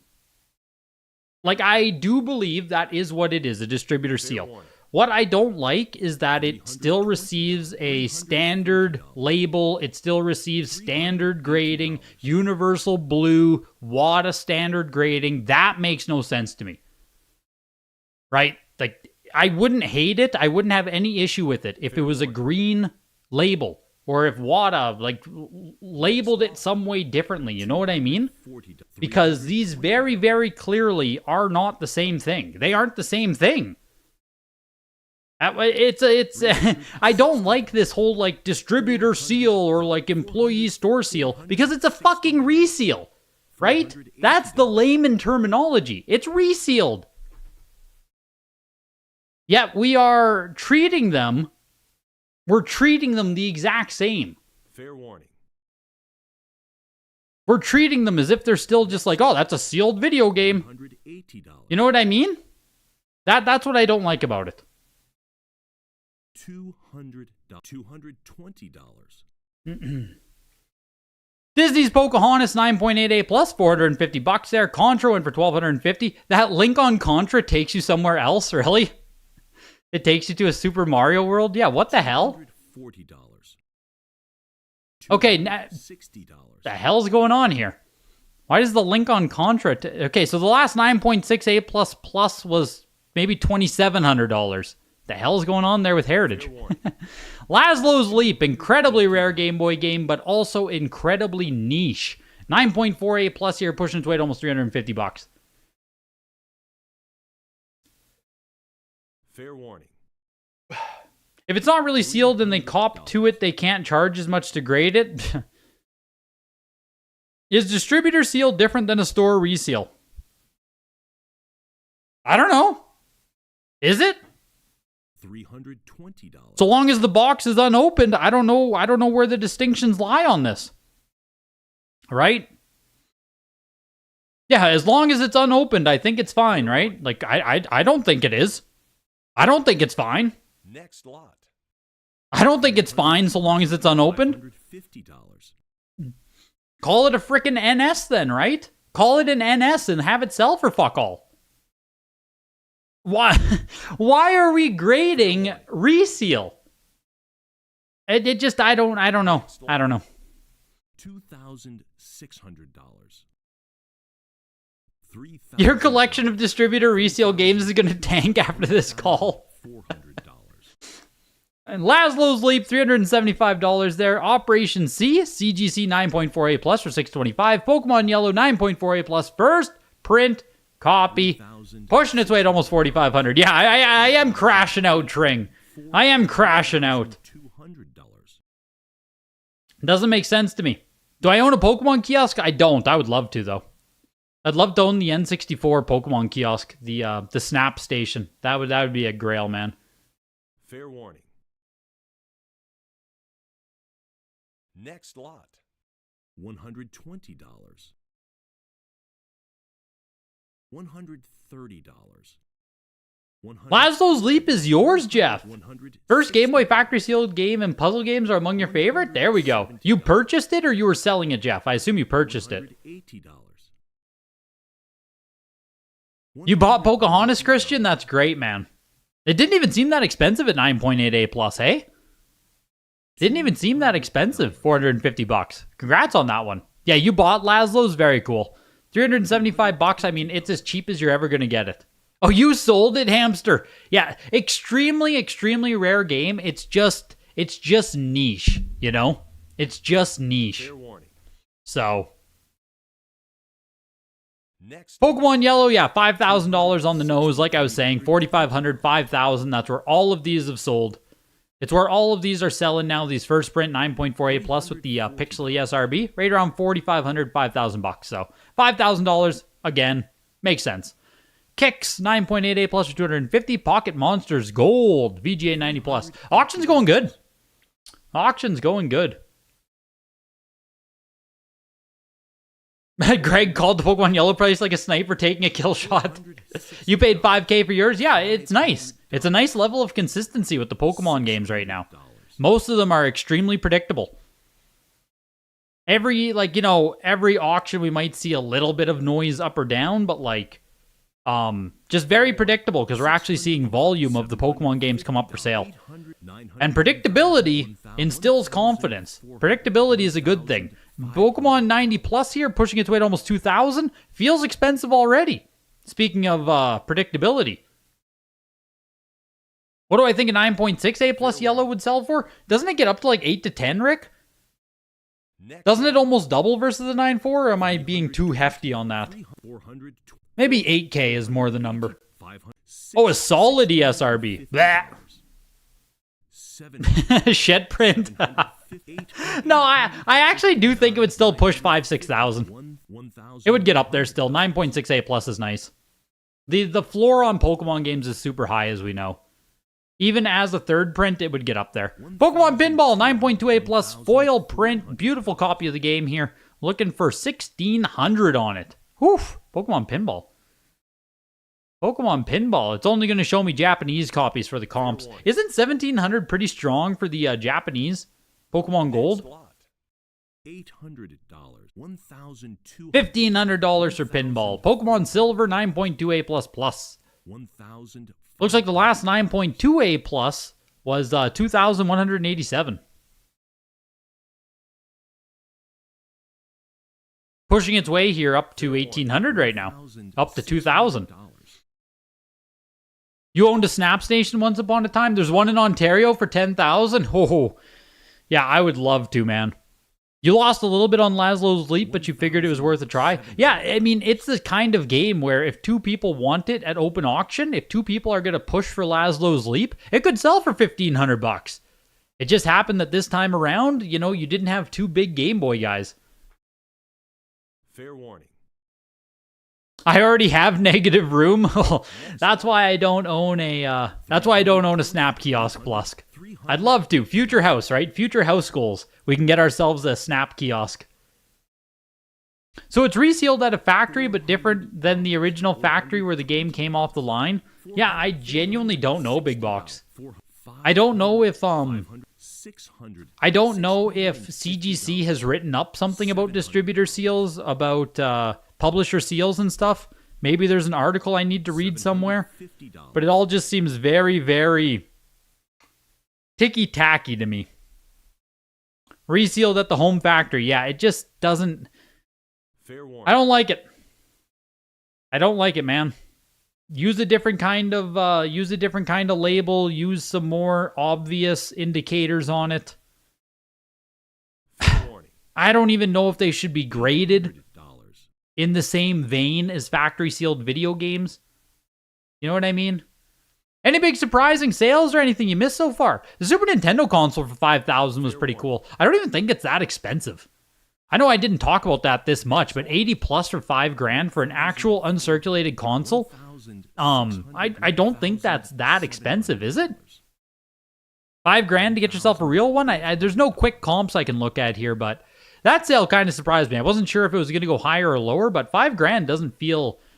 I do believe that is what it is, a distributor seal. What I don't like is that it still receives a standard label, it still receives standard grading, universal blue, WADA standard grading. That makes no sense to me. Right? Like, I wouldn't hate it, I wouldn't have any issue with it if it was a green label. Or if WADA, like, labeled it some way differently, you know what I mean? Because these very, very clearly are not the same thing. They aren't the same thing. I don't like this whole, like, distributor seal or, like, employee store seal, because it's a fucking reseal, right? That's the layman terminology. It's resealed. Yet we are treating them... We're treating them the exact same. Fair warning. We're treating them as if they're still just like, oh, that's a sealed video game. $180. You know what I mean? That's what I don't like about it. $220. Disney's Pocahontas 9.88 plus, $450 there. Contra went for $1,250. That link on Contra takes you somewhere else, really? It takes you to a Super Mario World? Yeah, what the hell? $140. Okay, $60. the hell's going on here? Why does the link on Contra... okay, so the last 9.68 plus plus was maybe $2,700. The hell's going on there with Heritage? Laszlo's Leap, incredibly rare Game Boy game, but also incredibly niche. 9.48 plus here, pushing its way to almost $350. Fair warning. If it's not really sealed and they cop to it, they can't charge as much to grade it. Is distributor seal different than a store reseal? I don't know. Is it? $320. So long as the box is unopened, I don't know where the distinctions lie on this. Right? Yeah, as long as it's unopened, I think it's fine, right? Like I don't think it is. I don't think it's fine. Next lot. I don't think it's fine so long as it's unopened. $550. Call it a frickin' NS then, right? Call it an NS and have it sell for fuck all. Why are we grading reseal? It just I don't know. I don't know. $2,600. Your collection of distributor resale games is going to tank after this call. $400. And Laszlo's Leap, $375 there. Operation C, CGC 9.48 plus for $625. Pokemon Yellow 9.48 plus first print copy, pushing its way to almost $4,500. Yeah, I am crashing out, Tring. I am crashing out. Doesn't make sense to me. Do I own a Pokemon kiosk? I don't. I would love to, though. I'd love to own the N64 Pokemon kiosk, the Snap Station. That would be a grail, man. Fair warning. Next lot. $120. $130. Laszlo's Leap is yours, Jeff. First Game Boy factory sealed game and puzzle games are among your favorite? There we go. You purchased it or you were selling it, Jeff? I assume you purchased it. You bought Pocahontas, Christian? That's great, man. It didn't even seem that expensive at 9.88 plus, hey? Didn't even seem that expensive, $450. Congrats on that one. Yeah, you bought Laszlo's, very cool. $375, I mean, it's as cheap as you're ever going to get it. Oh, you sold it, Hamster. Yeah, extremely, extremely rare game. It's just niche, you know? It's just niche. So, Pokemon Yellow, yeah, $5,000 on the nose, like I was saying. $4,500, $5,000, that's where all of these have sold. It's where all of these are selling now, these first print 9.48 plus with the Pixel ESRB, right around $4,500, $5,000. So $5,000, again, makes sense. Kicks, 9.88 plus for $250. Pocket Monsters Gold, VGA 90 plus. Auction's going good. Auction's going good. Greg called the Pokemon Yellow price like a sniper taking a kill shot. You paid $5K for yours? Yeah, it's nice. It's a nice level of consistency with the Pokemon games right now. Most of them are extremely predictable. Every auction we might see a little bit of noise up or down, but just very predictable because we're actually seeing volume of the Pokemon games come up for sale. And predictability instills confidence. Predictability is a good thing. Pokemon 90 plus here, pushing its way to almost 2,000, feels expensive already. Speaking of predictability. What do I think a 9.68 plus Yellow would sell for? Doesn't it get up to like 8 to 10, Rick? Doesn't it almost double versus the 9.4, or am I being too hefty on that? Maybe 8K is more the number. Oh, a solid ESRB. Blah. Shed print. No, I actually do think it would still push 5,000-6,000. It would get up there still. 9.68 plus is nice. The floor on Pokemon games is super high, as we know. Even as a third print, it would get up there. Pokemon Pinball, 9.28 plus foil print. Beautiful copy of the game here. Looking for 1,600 on it. Woof. Pokemon Pinball. Pokemon Pinball. It's only going to show me Japanese copies for the comps. Isn't 1,700 pretty strong for the Japanese Pokemon Gold? $800. $1,200. $1,500 for Pinball. Pokemon Silver 9.2A++. 1,000. Looks like the last 9.2A+ was 2,187. Pushing its way here up to 1,800 right now. Up to 2,000. You owned a Snap Station once upon a time? There's one in Ontario for 10,000? Oh, yeah, I would love to, man. You lost a little bit on Laszlo's Leap, but you figured it was worth a try. Yeah, I mean, it's the kind of game where if two people want it at open auction, if two people are going to push for Laszlo's Leap, it could sell for $1,500. It just happened that this time around, you know, you didn't have two big Game Boy guys. Fair warning. I already have negative room. That's why I don't own a. That's why I don't own a Snap Kiosk Plusk. I'd love to. Future house, right? Future house goals. We can get ourselves a Snap Kiosk. So it's resealed at a factory, but different than the original factory where the game came off the line. Yeah, I genuinely don't know, Big Box. I don't know if I don't know if CGC has written up something about distributor seals, about publisher seals and stuff. Maybe there's an article I need to read somewhere. But it all just seems very, very ticky-tacky to me. Resealed at the home factory. Yeah, it just doesn't... I don't like it. I don't like it, man. Use a different kind of label. Use some more obvious indicators on it. I don't even know if they should be graded in the same vein as factory sealed video games. You know what I mean? Any big surprising sales or anything you missed so far? The Super Nintendo console for $5,000 was pretty cool. I don't even think it's that expensive. I know I didn't talk about that this much, but 80 plus for $5,000 for an actual uncirculated console. I don't think that's that expensive, is it? $5,000 to get yourself a real one? There's no quick comps I can look at here, but that sale kind of surprised me. I wasn't sure if it was going to go higher or lower, but $5,000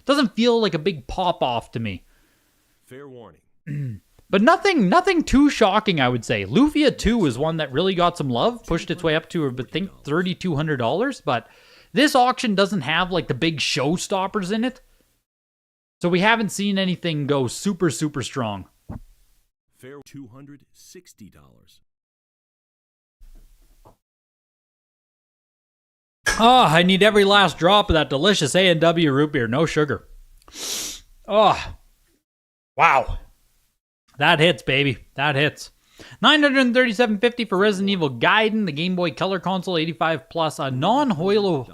doesn't feel like a big pop off to me. Fair warning. But nothing too shocking, I would say. Lufia 2 is one that really got some love, pushed its way up to, I think, $3,200, but this auction doesn't have, like, the big showstoppers in it. So we haven't seen anything go super, super strong. Fair $260. Oh, I need every last drop of that delicious A&W root beer, no sugar. Oh, wow. That hits, baby. That hits. $937.50 for Resident Evil Gaiden, the Game Boy Color console, 85 plus, a non-hollow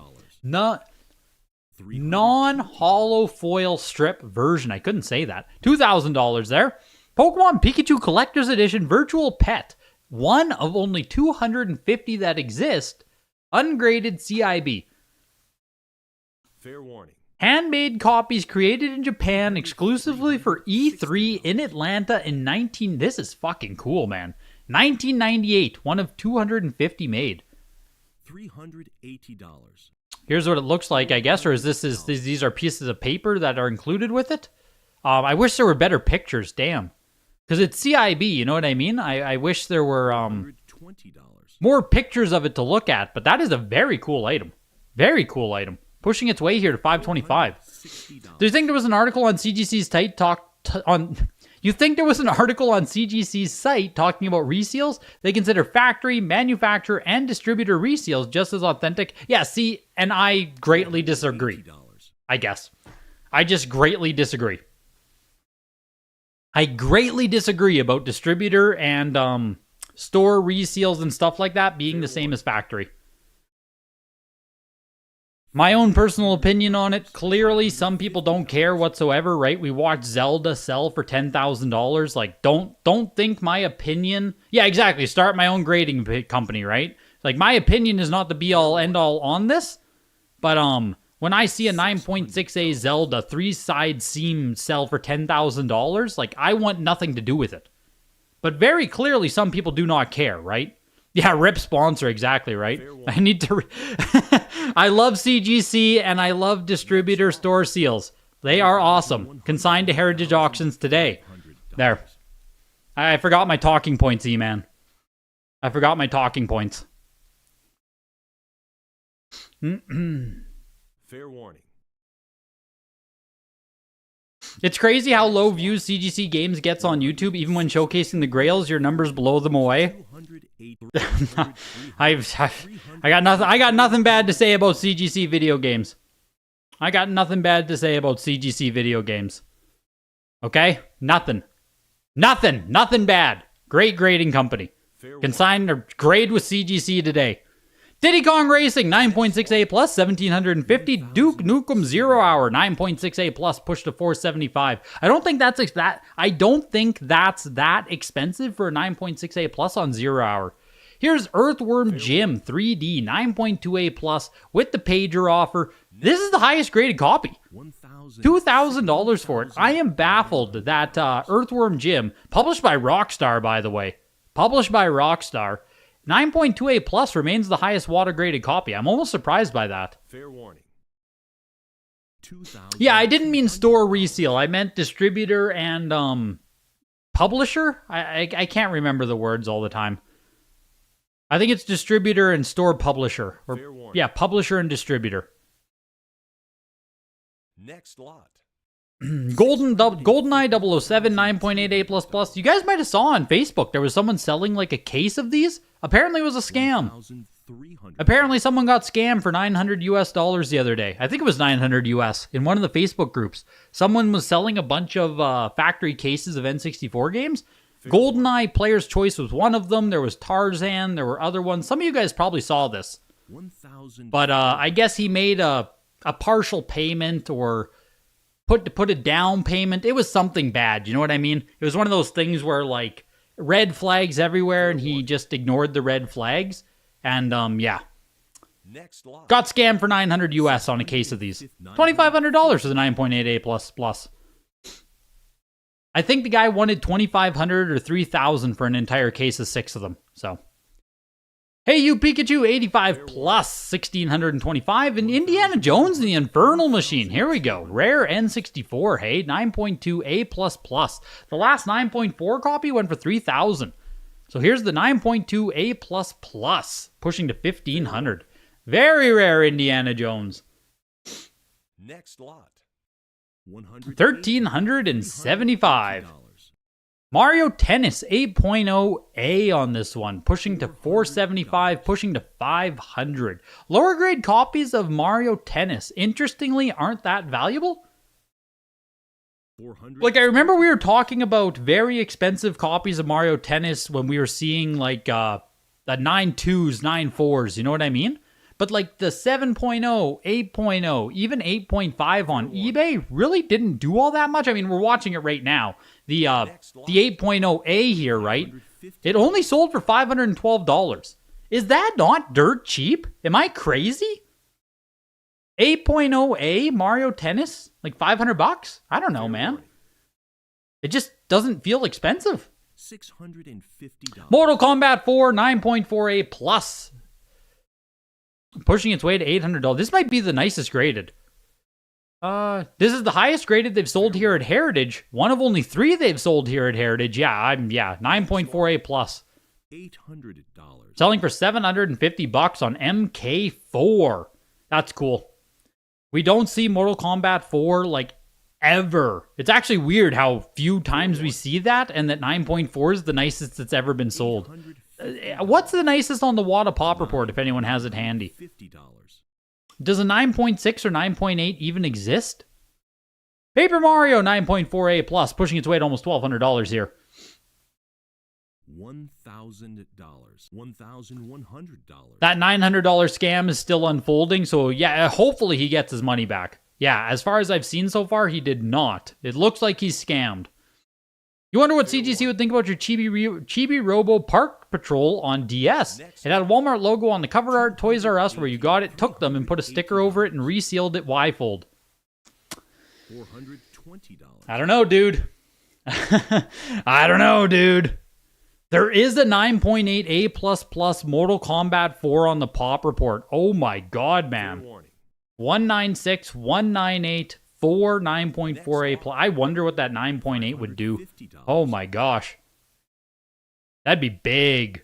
foil strip version. I couldn't say that. $2,000 there. Pokemon Pikachu Collector's Edition Virtual Pet, one of only 250 that exist. Ungraded CIB. Fair warning. Handmade copies created in Japan exclusively for E3 in Atlanta in This is fucking cool, man. 1998, one of 250 made. $380. Here's what it looks like, I guess, or these are pieces of paper that are included with it? I wish there were better pictures, damn. Because it's CIB, you know what I mean? I wish there were more pictures of it to look at, but that is a very cool item. Very cool item. Pushing its way here to $525. Do you think there was an article on CGC's site You think there was an article on CGC's site talking about reseals? They consider factory, manufacturer, and distributor reseals just as authentic. Yeah, see, and I greatly disagree. I guess. I just greatly disagree. I greatly disagree about distributor and store reseals and stuff like that being the same as factory. My own personal opinion on it, clearly some people don't care whatsoever, right? We watched Zelda sell for $10,000. Like, don't think my opinion... Yeah, exactly. Start my own grading company, right? Like, my opinion is not the be-all, end-all on this. But when I see a 9.6A Zelda 3-side seam sell for $10,000, like, I want nothing to do with it. But very clearly, some people do not care, right? Yeah, rip sponsor, exactly, right? I need to... I love CGC and I love distributor store seals. They are awesome. Consigned to Heritage Auctions today. There. I forgot my talking points, E-Man. I forgot my talking points. Fair warning. It's crazy how low views CGC Games gets on YouTube, even when showcasing the grails. Your numbers blow them away. I got nothing bad to say about CGC video games. I got nothing bad to say about CGC video games. Okay? Nothing bad. Great grading company. Consigned or grade with CGC today. Diddy Kong Racing, 9.6A plus, 1750. Duke Nukem 0 Hour, 9.6A plus, pushed to 475. I don't think that's that expensive for a 9.6A plus on 0 Hour. Here's Earthworm Jim 3D, 9.2A plus with the pager offer. This is the highest graded copy. $2,000 for it. I am baffled that Earthworm Jim, published by Rockstar, by the way, 9.2A plus remains the highest water graded copy. I'm almost surprised by that. Fair warning. Yeah, I didn't mean store reseal. I meant distributor and publisher. I can't remember the words all the time. I think it's distributor and store publisher. Or, yeah, publisher and distributor. Next lot. GoldenEye 007 9.8A plus plus. You guys might have saw on Facebook there was someone selling like a case of these. Apparently it was a scam. Apparently someone got scammed for $900 US the other day. I think it was 900 US in one of the Facebook groups. Someone was selling a bunch of factory cases of N64 games. GoldenEye Player's Choice was one of them. There was Tarzan. There were other ones. Some of you guys probably saw this. But I guess he made a partial payment or put a down payment. It was something bad. You know what I mean? It was one of those things where like red flags everywhere and he just ignored the red flags. And yeah. Got scammed for 900 US on a case of these. $2,500 for the 9.8A plus plus. I think the guy wanted $2,500 or $3,000 for an entire case of 6 of them. So, hey, you Pikachu, 85 plus 1,625, and Indiana Jones and the Infernal Machine. Here we go, rare N64. Hey, 9.2A plus plus. The last 9.4 copy went for 3,000. So here's the 9.2A plus plus, pushing to 1,500. Very rare Indiana Jones. Next lot. $1,375. Mario Tennis 8.0A on this one, pushing to 475, pushing to 500. Lower grade copies of Mario Tennis, interestingly, aren't that valuable. Like, I remember we were talking about very expensive copies of Mario Tennis when we were seeing like the 9.2s, 9.4s, you know what I mean? But like the 7.0, 8.0, even 8.5 on eBay really didn't do all that much. I mean, we're watching it right now. The 8.0A here, right? It only sold for $512. Is that not dirt cheap? Am I crazy? 8.0A Mario Tennis? Like $500? I don't know, man. It just doesn't feel expensive. $650. Mortal Kombat 4 9.4A plus. Pushing its way to $800. This might be the nicest graded. This is the highest graded they've sold here at Heritage. One of only 3 they've sold here at Heritage. Yeah, 9.4A plus. $800. Selling for $750 on MK4. That's cool. We don't see Mortal Kombat 4 like ever. It's actually weird how few times we see that, and that 9.4 is the nicest that's ever been sold. What's the nicest on the Wada Pop Report, if anyone has it handy? Does a 9.6 or 9.8 even exist? Paper Mario 9.4A plus, pushing its way to almost $1,200 here. $1,000. $1,100. That $900 scam is still unfolding, so yeah, hopefully he gets his money back. Yeah, as far as I've seen so far, he did not. It looks like he's scammed. You wonder what CGC would think about your Chibi Robo Park Patrol on DS. It had a Walmart logo on the cover art. Toys R Us, where you got it, took them, and put a sticker over it and resealed it Y-fold. $420. I don't know, dude. I don't know, dude. There is a 9.8 A++ Mortal Kombat 4 on the pop report. Oh my god, man. 196, 198, 4, 9.4 A+. I wonder what that 9.8 would do. Oh my gosh. That'd be big.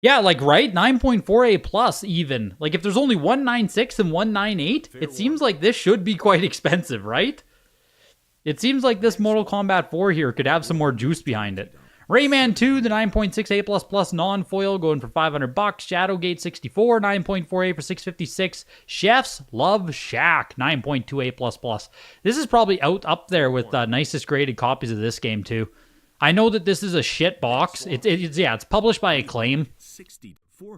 Yeah, like, right? 9.4 A+ even. Like, if there's only 196 and 198, it seems like this should be quite expensive, right? It seems like this Mortal Kombat 4 here could have some more juice behind it. Rayman 2, the 9.6 A++ non-foil, going for $500. Shadowgate 64, 9.4 A for $656. Chef's Love Shack, 9.2 A++. This is probably up there with nicest graded copies of this game too. I know that this is a shit box. It's published by Acclaim.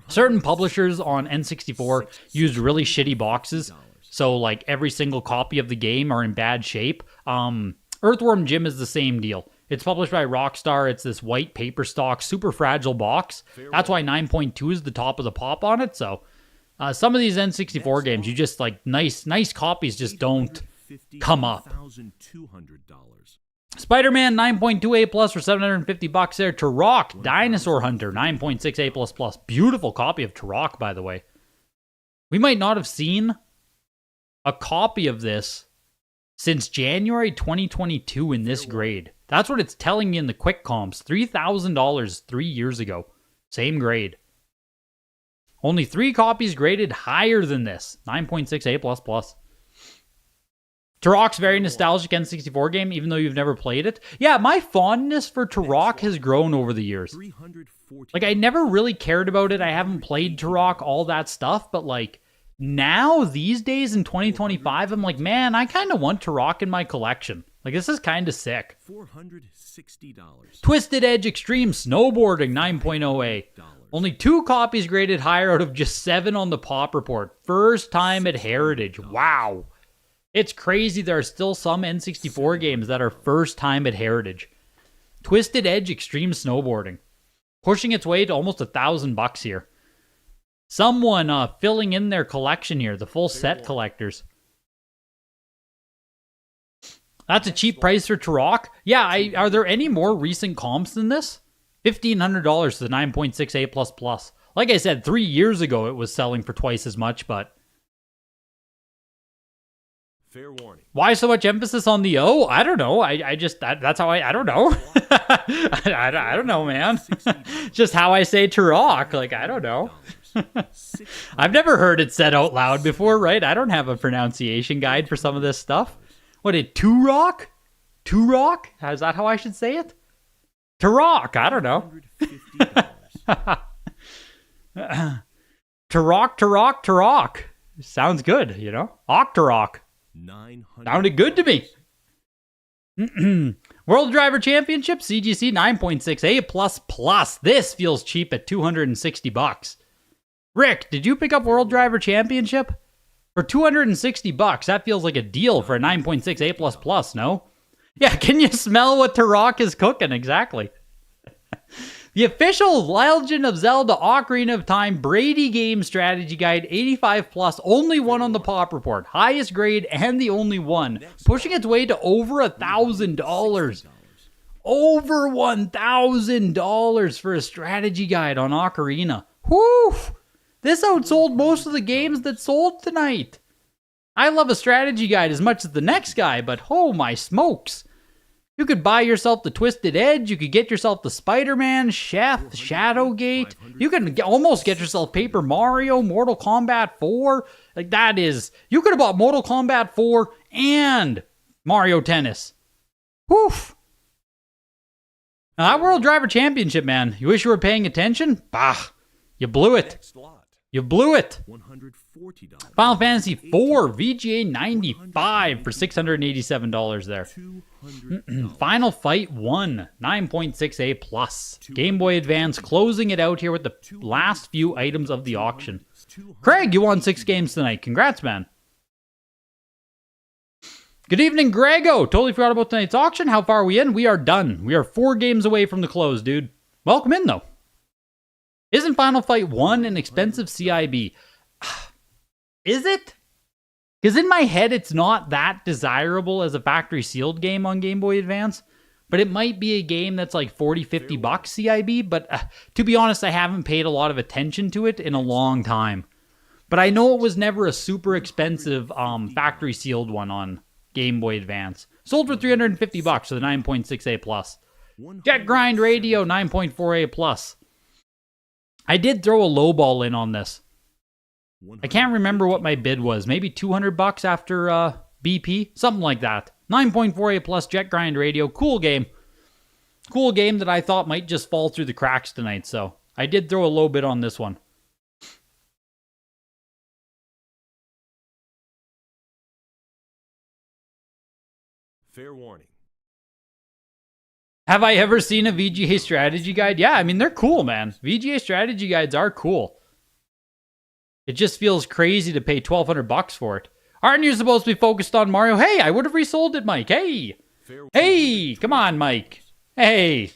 Certain publishers on N64 use really shitty boxes, so like every single copy of the game are in bad shape. Earthworm Jim is the same deal. It's published by Rockstar. It's this white paper stock, super fragile box. That's why 9.2 is the top of the pop on it. So some of these N64 games, you just like nice copies just don't come up. Spider-Man 9.2 A+ for $750 there. Turok Dinosaur Hunter 9.6 A++. Beautiful copy of Turok, by the way. We might not have seen a copy of this since January 2022 in this grade. That's what it's telling me in the quick comps. $3,000 3 years ago. Same grade. Only 3 copies graded higher than this. 9.6 A++. Turok's very nostalgic N64 game, even though you've never played it. Yeah, my fondness for Turok has grown over the years. Like, I never really cared about it. I haven't played Turok, all that stuff, but like, now, these days in 2025, I'm like, man, I kind of want Turok in my collection. Like, this is kind of sick. $460. Twisted Edge Extreme Snowboarding 9.0 A. Only 2 copies graded higher out of just 7 on the pop report. First time at Heritage. Wow. It's crazy there are still some N64 games that are first time at Heritage. Twisted Edge Extreme Snowboarding. Pushing its way to almost $1,000 here. Someone filling in their collection here, the full set collectors. That's a cheap price for Turok. Yeah, are there any more recent comps than this? $1,500 to the 9.6 A++. Like I said, 3 years ago it was selling for twice as much, but... Fair warning. Why so much emphasis on the O? I don't know. That's how I don't know. I don't know, man. Just how I say Turok. Like, I don't know. I've never heard it said out loud before, right? I don't have a pronunciation guide for some of this stuff. What, Turok? Turok? Is that how I should say it? Turok. I don't know. Turok. Sounds good, you know? Octorok. Sounded good to me. World Driver Championship, CGC 9.6 A++. This feels cheap at $260. Rick, did you pick up World Driver Championship? For $260, that feels like a deal for a 9.6 A++, no? Yeah, can you smell what Turok is cooking? Exactly. The official Legend of Zelda Ocarina of Time Brady Game Strategy Guide 85+, only one on the pop report. Highest grade and the only one. Pushing its way to over $1,000. Over $1,000 for a strategy guide on Ocarina. Whew! This outsold most of the games that sold tonight. I love a strategy guide as much as the next guy, but oh my smokes. You could buy yourself the Twisted Edge, you could get yourself the Spider-Man, Chef, Shadowgate, you can almost get yourself Paper Mario, Mortal Kombat 4. Like, that is... You could have bought Mortal Kombat 4 and Mario Tennis. Woof! Now, that World Driver Championship, man, you wish you were paying attention? Bah! You blew it. You blew it. Final Fantasy IV VGA 95 for $687 there. Final Fight 1, 9.6 A+. Game Boy Advance closing it out here with the last few items of the auction. Craig, you won 6 games tonight. Congrats, man. Good evening, Grego. Totally forgot about tonight's auction. How far are we in? We are done. We are 4 games away from the close, dude. Welcome in, though. Isn't Final Fight 1 an expensive CIB? Is it? Because in my head, it's not that desirable as a factory sealed game on Game Boy Advance. but it might be a game that's like 40, 50 bucks CIB. But to be honest, I haven't paid a lot of attention to it in a long time. But I know it was never a super expensive factory sealed one on Game Boy Advance. Sold for 350 bucks for the 9.6A plus. Jet Grind Radio 9.4A plus. I did throw a low ball in on this. I can't remember what my bid was. Maybe 200 bucks after BP, something like that. 9.4A plus Jet Grind Radio, cool game. Cool game that I thought might just fall through the cracks tonight, so I did throw a low bid on this one. Fair warning. Have I ever seen a VGA strategy guide? Yeah, I mean, they're cool, man. VGA strategy guides are cool. It just feels crazy to pay 1,200 bucks for it. Aren't you supposed to be focused on Mario? Hey, I would have resold it, Mike. Hey. Hey, come on, Mike. Hey.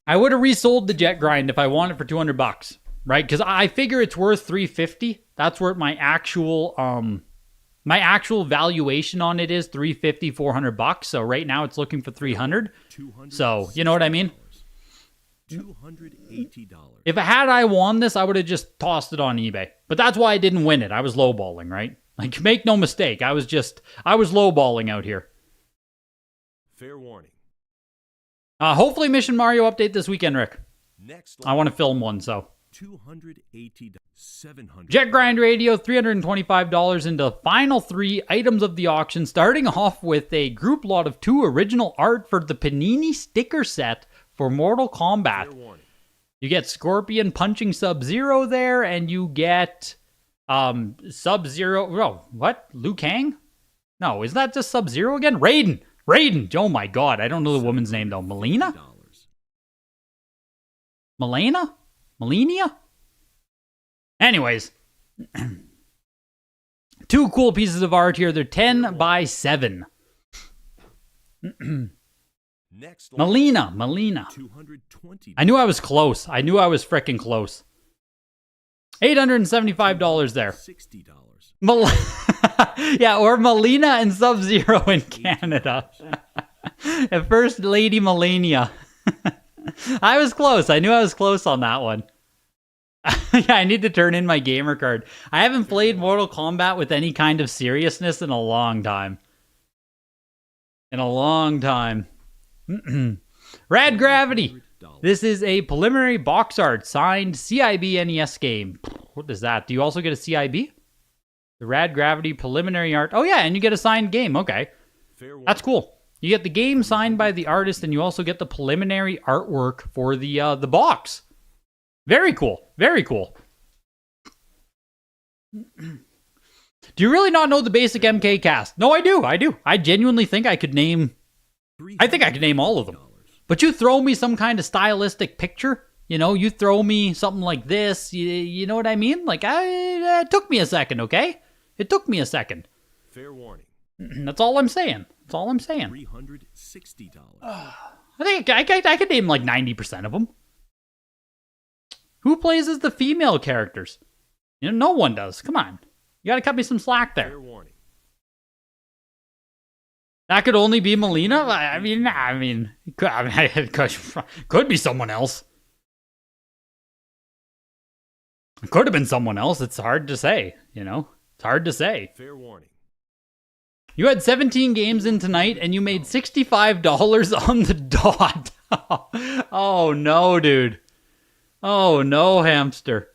I would have resold the Jet Grind if I wanted it for 200 bucks, right? Because I figure it's worth 350. That's where my actual valuation on it is 350, 400 bucks. So right now it's looking for 300. So, you know what I mean? $280. If I won this, I would have just tossed it on eBay. But that's why I didn't win it. I was lowballing, right? Like, make no mistake. I was lowballing out here. Fair warning. Hopefully Mission Mario update this weekend, Rick. Next I want to film one, so. $280. $700. Jet Grind Radio, $325 into the final 3 items of the auction, starting off with a group lot of 2 original art for the Panini sticker set for Mortal Kombat. You get Scorpion punching Sub-Zero there, and you get Sub-Zero. Oh, what? Liu Kang? No, isn't that just Sub-Zero again? Raiden! Raiden! Oh my god, I don't know the woman's name though. Melina? Melena? Melania? Anyways. 2 cool pieces of art here. They're 10 by 7. Melina. $220. I knew I was close. I knew I was freaking close. $875 there. $60. Yeah, or Melina and Sub-Zero in Canada. First Lady Melania. I was close. I knew I was close on that one. Yeah, I need to turn in my gamer card. I haven't played Mortal Kombat with any kind of seriousness in a long time. Rad Gravity. This is a preliminary box art signed CIB NES game. What is that? Do you also get a CIB? The Rad Gravity preliminary art. Oh yeah, and you get a signed game. Okay. That's cool. You get the game signed by the artist, and you also get the preliminary artwork for the box. Very cool. Very cool. Do you really not know the basic MK cast? No, I do. I genuinely think I could name... I think I could name all of them. But you throw me some kind of stylistic picture, you know, you throw me something like this, you know what I mean? Like, it took me a second, okay? It took me a second. Fair warning. That's all I'm saying. $360. I think I could name like 90% of them. Who plays as the female characters? You know, no one does. Come on. You gotta cut me some slack there. Fair warning. That could only be Melina? I mean, it could be someone else. It could have been someone else. It's hard to say, you know? It's hard to say. Fair warning. You had 17 games in tonight, and you made $65 on the dot. Oh, no, dude. Oh, no, hamster.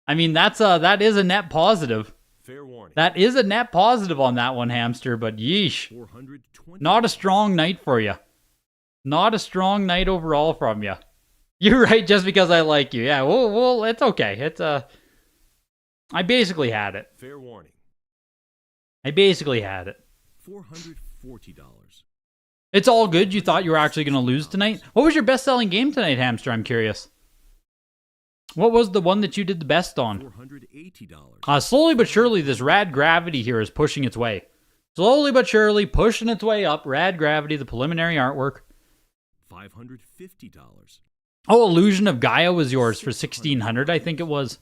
I mean, that is a net positive. Fair warning. That is a net positive on that one, hamster, but yeesh. Not a strong night for you. Not a strong night overall from you. You're right, just because I like you. Yeah, well, it's okay. It's I basically had it. Fair warning. I basically had it. $440. It's all good. You thought you were actually going to lose tonight? What was your best-selling game tonight, hamster? I'm curious. What was the one that you did the best on? $480. Slowly but surely, this Rad Gravity here is pushing its way. Slowly but surely, pushing its way up. Rad Gravity, the preliminary artwork. $550. Oh, Illusion of Gaia was yours for $1,600, I think it was.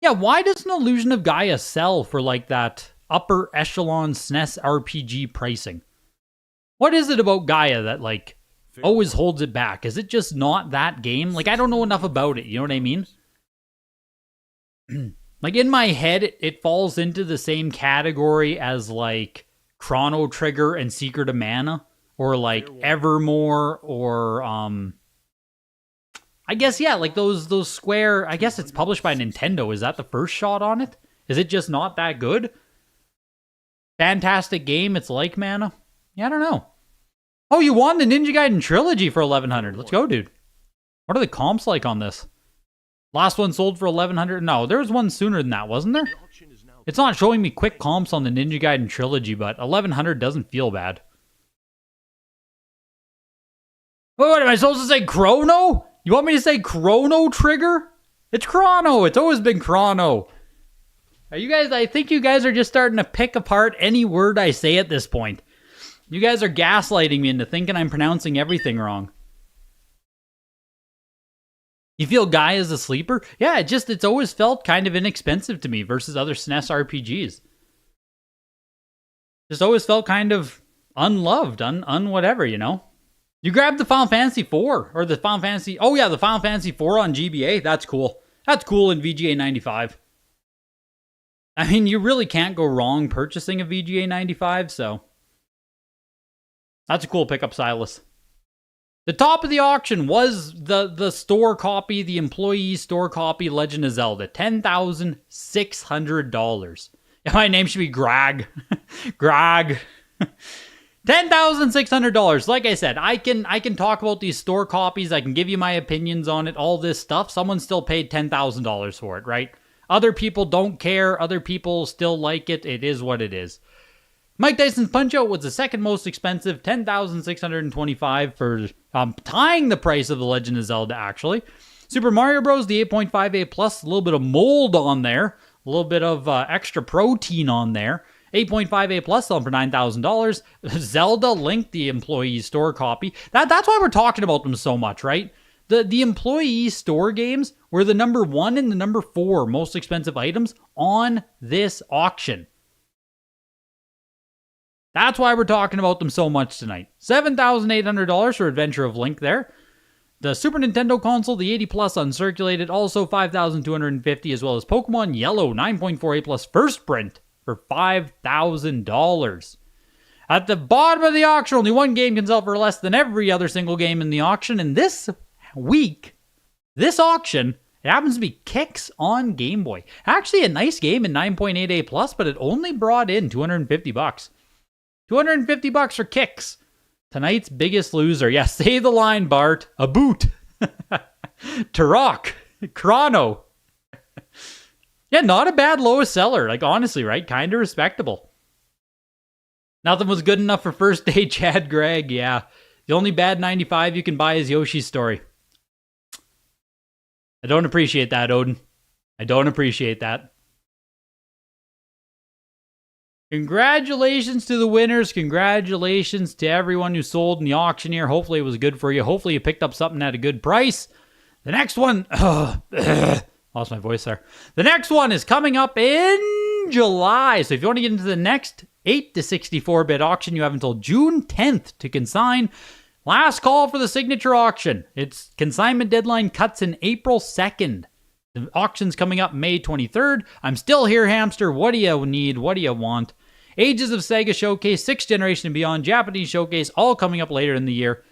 Yeah, why doesn't Illusion of Gaia sell for like that upper echelon SNES RPG pricing? What is it about Gaia that, like, always holds it back? Is it just not that game? Like, I don't know enough about it, you know what I mean? Like, in my head, it falls into the same category as, like, Chrono Trigger and Secret of Mana, or, like, Evermore, or, I guess, yeah, like, those Square, I guess it's published by Nintendo. Is that the first shot on it? Is it just not that good? Fantastic game, it's like Mana? Yeah, I don't know. Oh, you won the Ninja Gaiden Trilogy for 1,100. Let's go, dude. What are the comps like on this? Last one sold for 1,100. No, there was one sooner than that, wasn't there? It's not showing me quick comps on the Ninja Gaiden Trilogy, but 1,100 doesn't feel bad. What, am I supposed to say Chrono? You want me to say Chrono Trigger? It's Chrono. It's always been Chrono. Are you guys, I think you guys are just starting to pick apart any word I say at this point. You guys are gaslighting me into thinking I'm pronouncing everything wrong. You feel Gaia is a sleeper? Yeah, it's always felt kind of inexpensive to me versus other SNES RPGs. Just always felt kind of unloved, whatever, you know? You grabbed the Final Fantasy 4, or the Final Fantasy, oh yeah, the Final Fantasy 4 on GBA, that's cool. That's cool in VGA 95. I mean, you really can't go wrong purchasing a VGA 95, so... That's a cool pickup, Silas. The top of the auction was the store copy, the employee store copy, Legend of Zelda. $10,600. My name should be Greg. Greg. $10,600. Like I said, I can talk about these store copies. I can give you my opinions on it, all this stuff. Someone still paid $10,000 for it, right? Other people don't care. Other people still like it. It is what it is. Mike Tyson's Punch-Out was the second most expensive, $10,625 for tying the price of The Legend of Zelda, actually. Super Mario Bros., the 8.58 Plus, a little bit of mold on there, a little bit of extra protein on there. 8.58 Plus selling for $9,000. Zelda Link, the employee store copy. That's why we're talking about them so much, right? The employee store games were the number 1 and the number 4 most expensive items on this auction. That's why we're talking about them so much tonight. $7,800 for Adventure of Link there. The Super Nintendo console, the 80 Plus uncirculated, also $5,250, as well as Pokemon Yellow 9.48 Plus First Print for $5,000. At the bottom of the auction, only one game can sell for less than every other single game in the auction, and this week, this auction, it happens to be Kicks on Game Boy. Actually, a nice game in 9.88 Plus, but it only brought in $250. $250 for Kicks. Tonight's biggest loser. Yeah, say the line, Bart. A boot. Turok. Chrono. Yeah, not a bad lowest seller. Like, honestly, right? Kind of respectable. Nothing was good enough for first day, Chad Gregg. Yeah. The only bad 95 you can buy is Yoshi's Story. I don't appreciate that, Odin. I don't appreciate that. Congratulations to the winners. Congratulations to everyone who sold in the auction here. Hopefully it was good for you. Hopefully you picked up something at a good price. The next one... lost my voice there. The next one is coming up in July. So if you want to get into the next 8 to 64-bit auction, you have until June 10th to consign. Last call for the signature auction. Its consignment deadline cuts in April 2nd. The auction's coming up May 23rd. I'm still here, Hamster. What do you need? What do you want? Ages of Sega Showcase, 6th Generation and Beyond, Japanese Showcase, all coming up later in the year.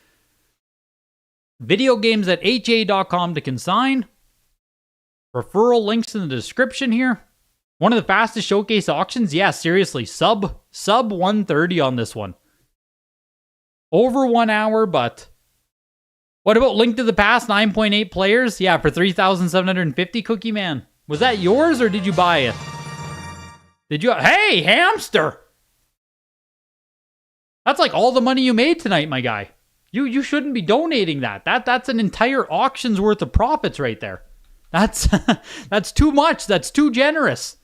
Video games at ha.com to consign. Referral links in the description here. One of the fastest showcase auctions. Yeah, seriously. Sub 130 on this one. Over 1 hour, but... What about Link to the Past, 9.8 players? Yeah, for 3,750, Cookie Man. Was that yours or did you buy it? Did you? Hey, Hamster! That's like all the money you made tonight, my guy. You shouldn't be donating that. That's an entire auction's worth of profits right there. That's too much. That's too generous.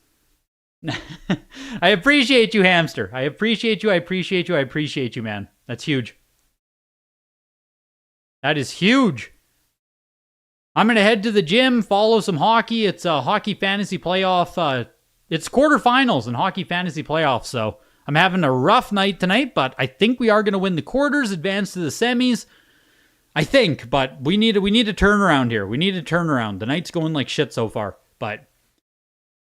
I appreciate you, Hamster. I appreciate you. I appreciate you. I appreciate you, man. That's huge. That is huge. I'm going to head to the gym, follow some hockey. It's a hockey fantasy playoff. It's quarterfinals in hockey fantasy playoffs, so I'm having a rough night tonight, but I think we are going to win the quarters, advance to the semis. I think, but we need to turn around here. We need to turn around. The night's going like shit so far, but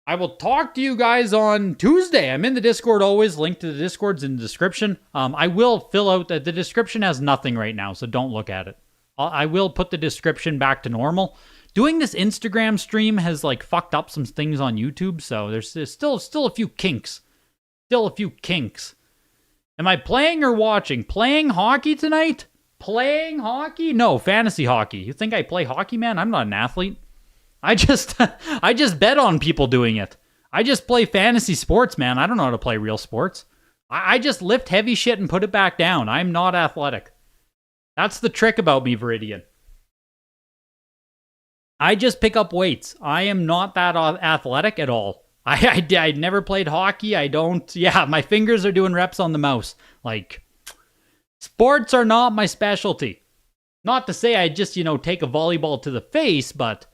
I will talk to you guys on Tuesday. I'm in the Discord always. Link to the Discord's in the description. I will fill out that the description has nothing right now, so don't look at it. I will put the description back to normal. Doing this Instagram stream has like fucked up some things on YouTube, so there's still a few kinks. Still a few kinks. Am I playing or watching? Playing hockey tonight? Playing hockey? No, fantasy hockey. You think I play hockey, man? I'm not an athlete. I just bet on people doing it. I just play fantasy sports, man. I don't know how to play real sports. I just lift heavy shit and put it back down. I'm not athletic. That's the trick about me, Viridian. I just pick up weights. I am not that athletic at all. I never played hockey. I don't. Yeah, my fingers are doing reps on the mouse. Like, sports are not my specialty. Not to say I just, take a volleyball to the face, but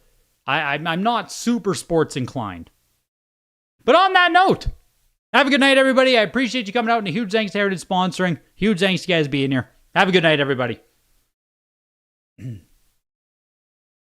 I'm not super sports inclined. But on that note, have a good night, everybody. I appreciate you coming out, and a huge thanks to Heritage sponsoring. Huge thanks to you guys being here. Have a good night, everybody.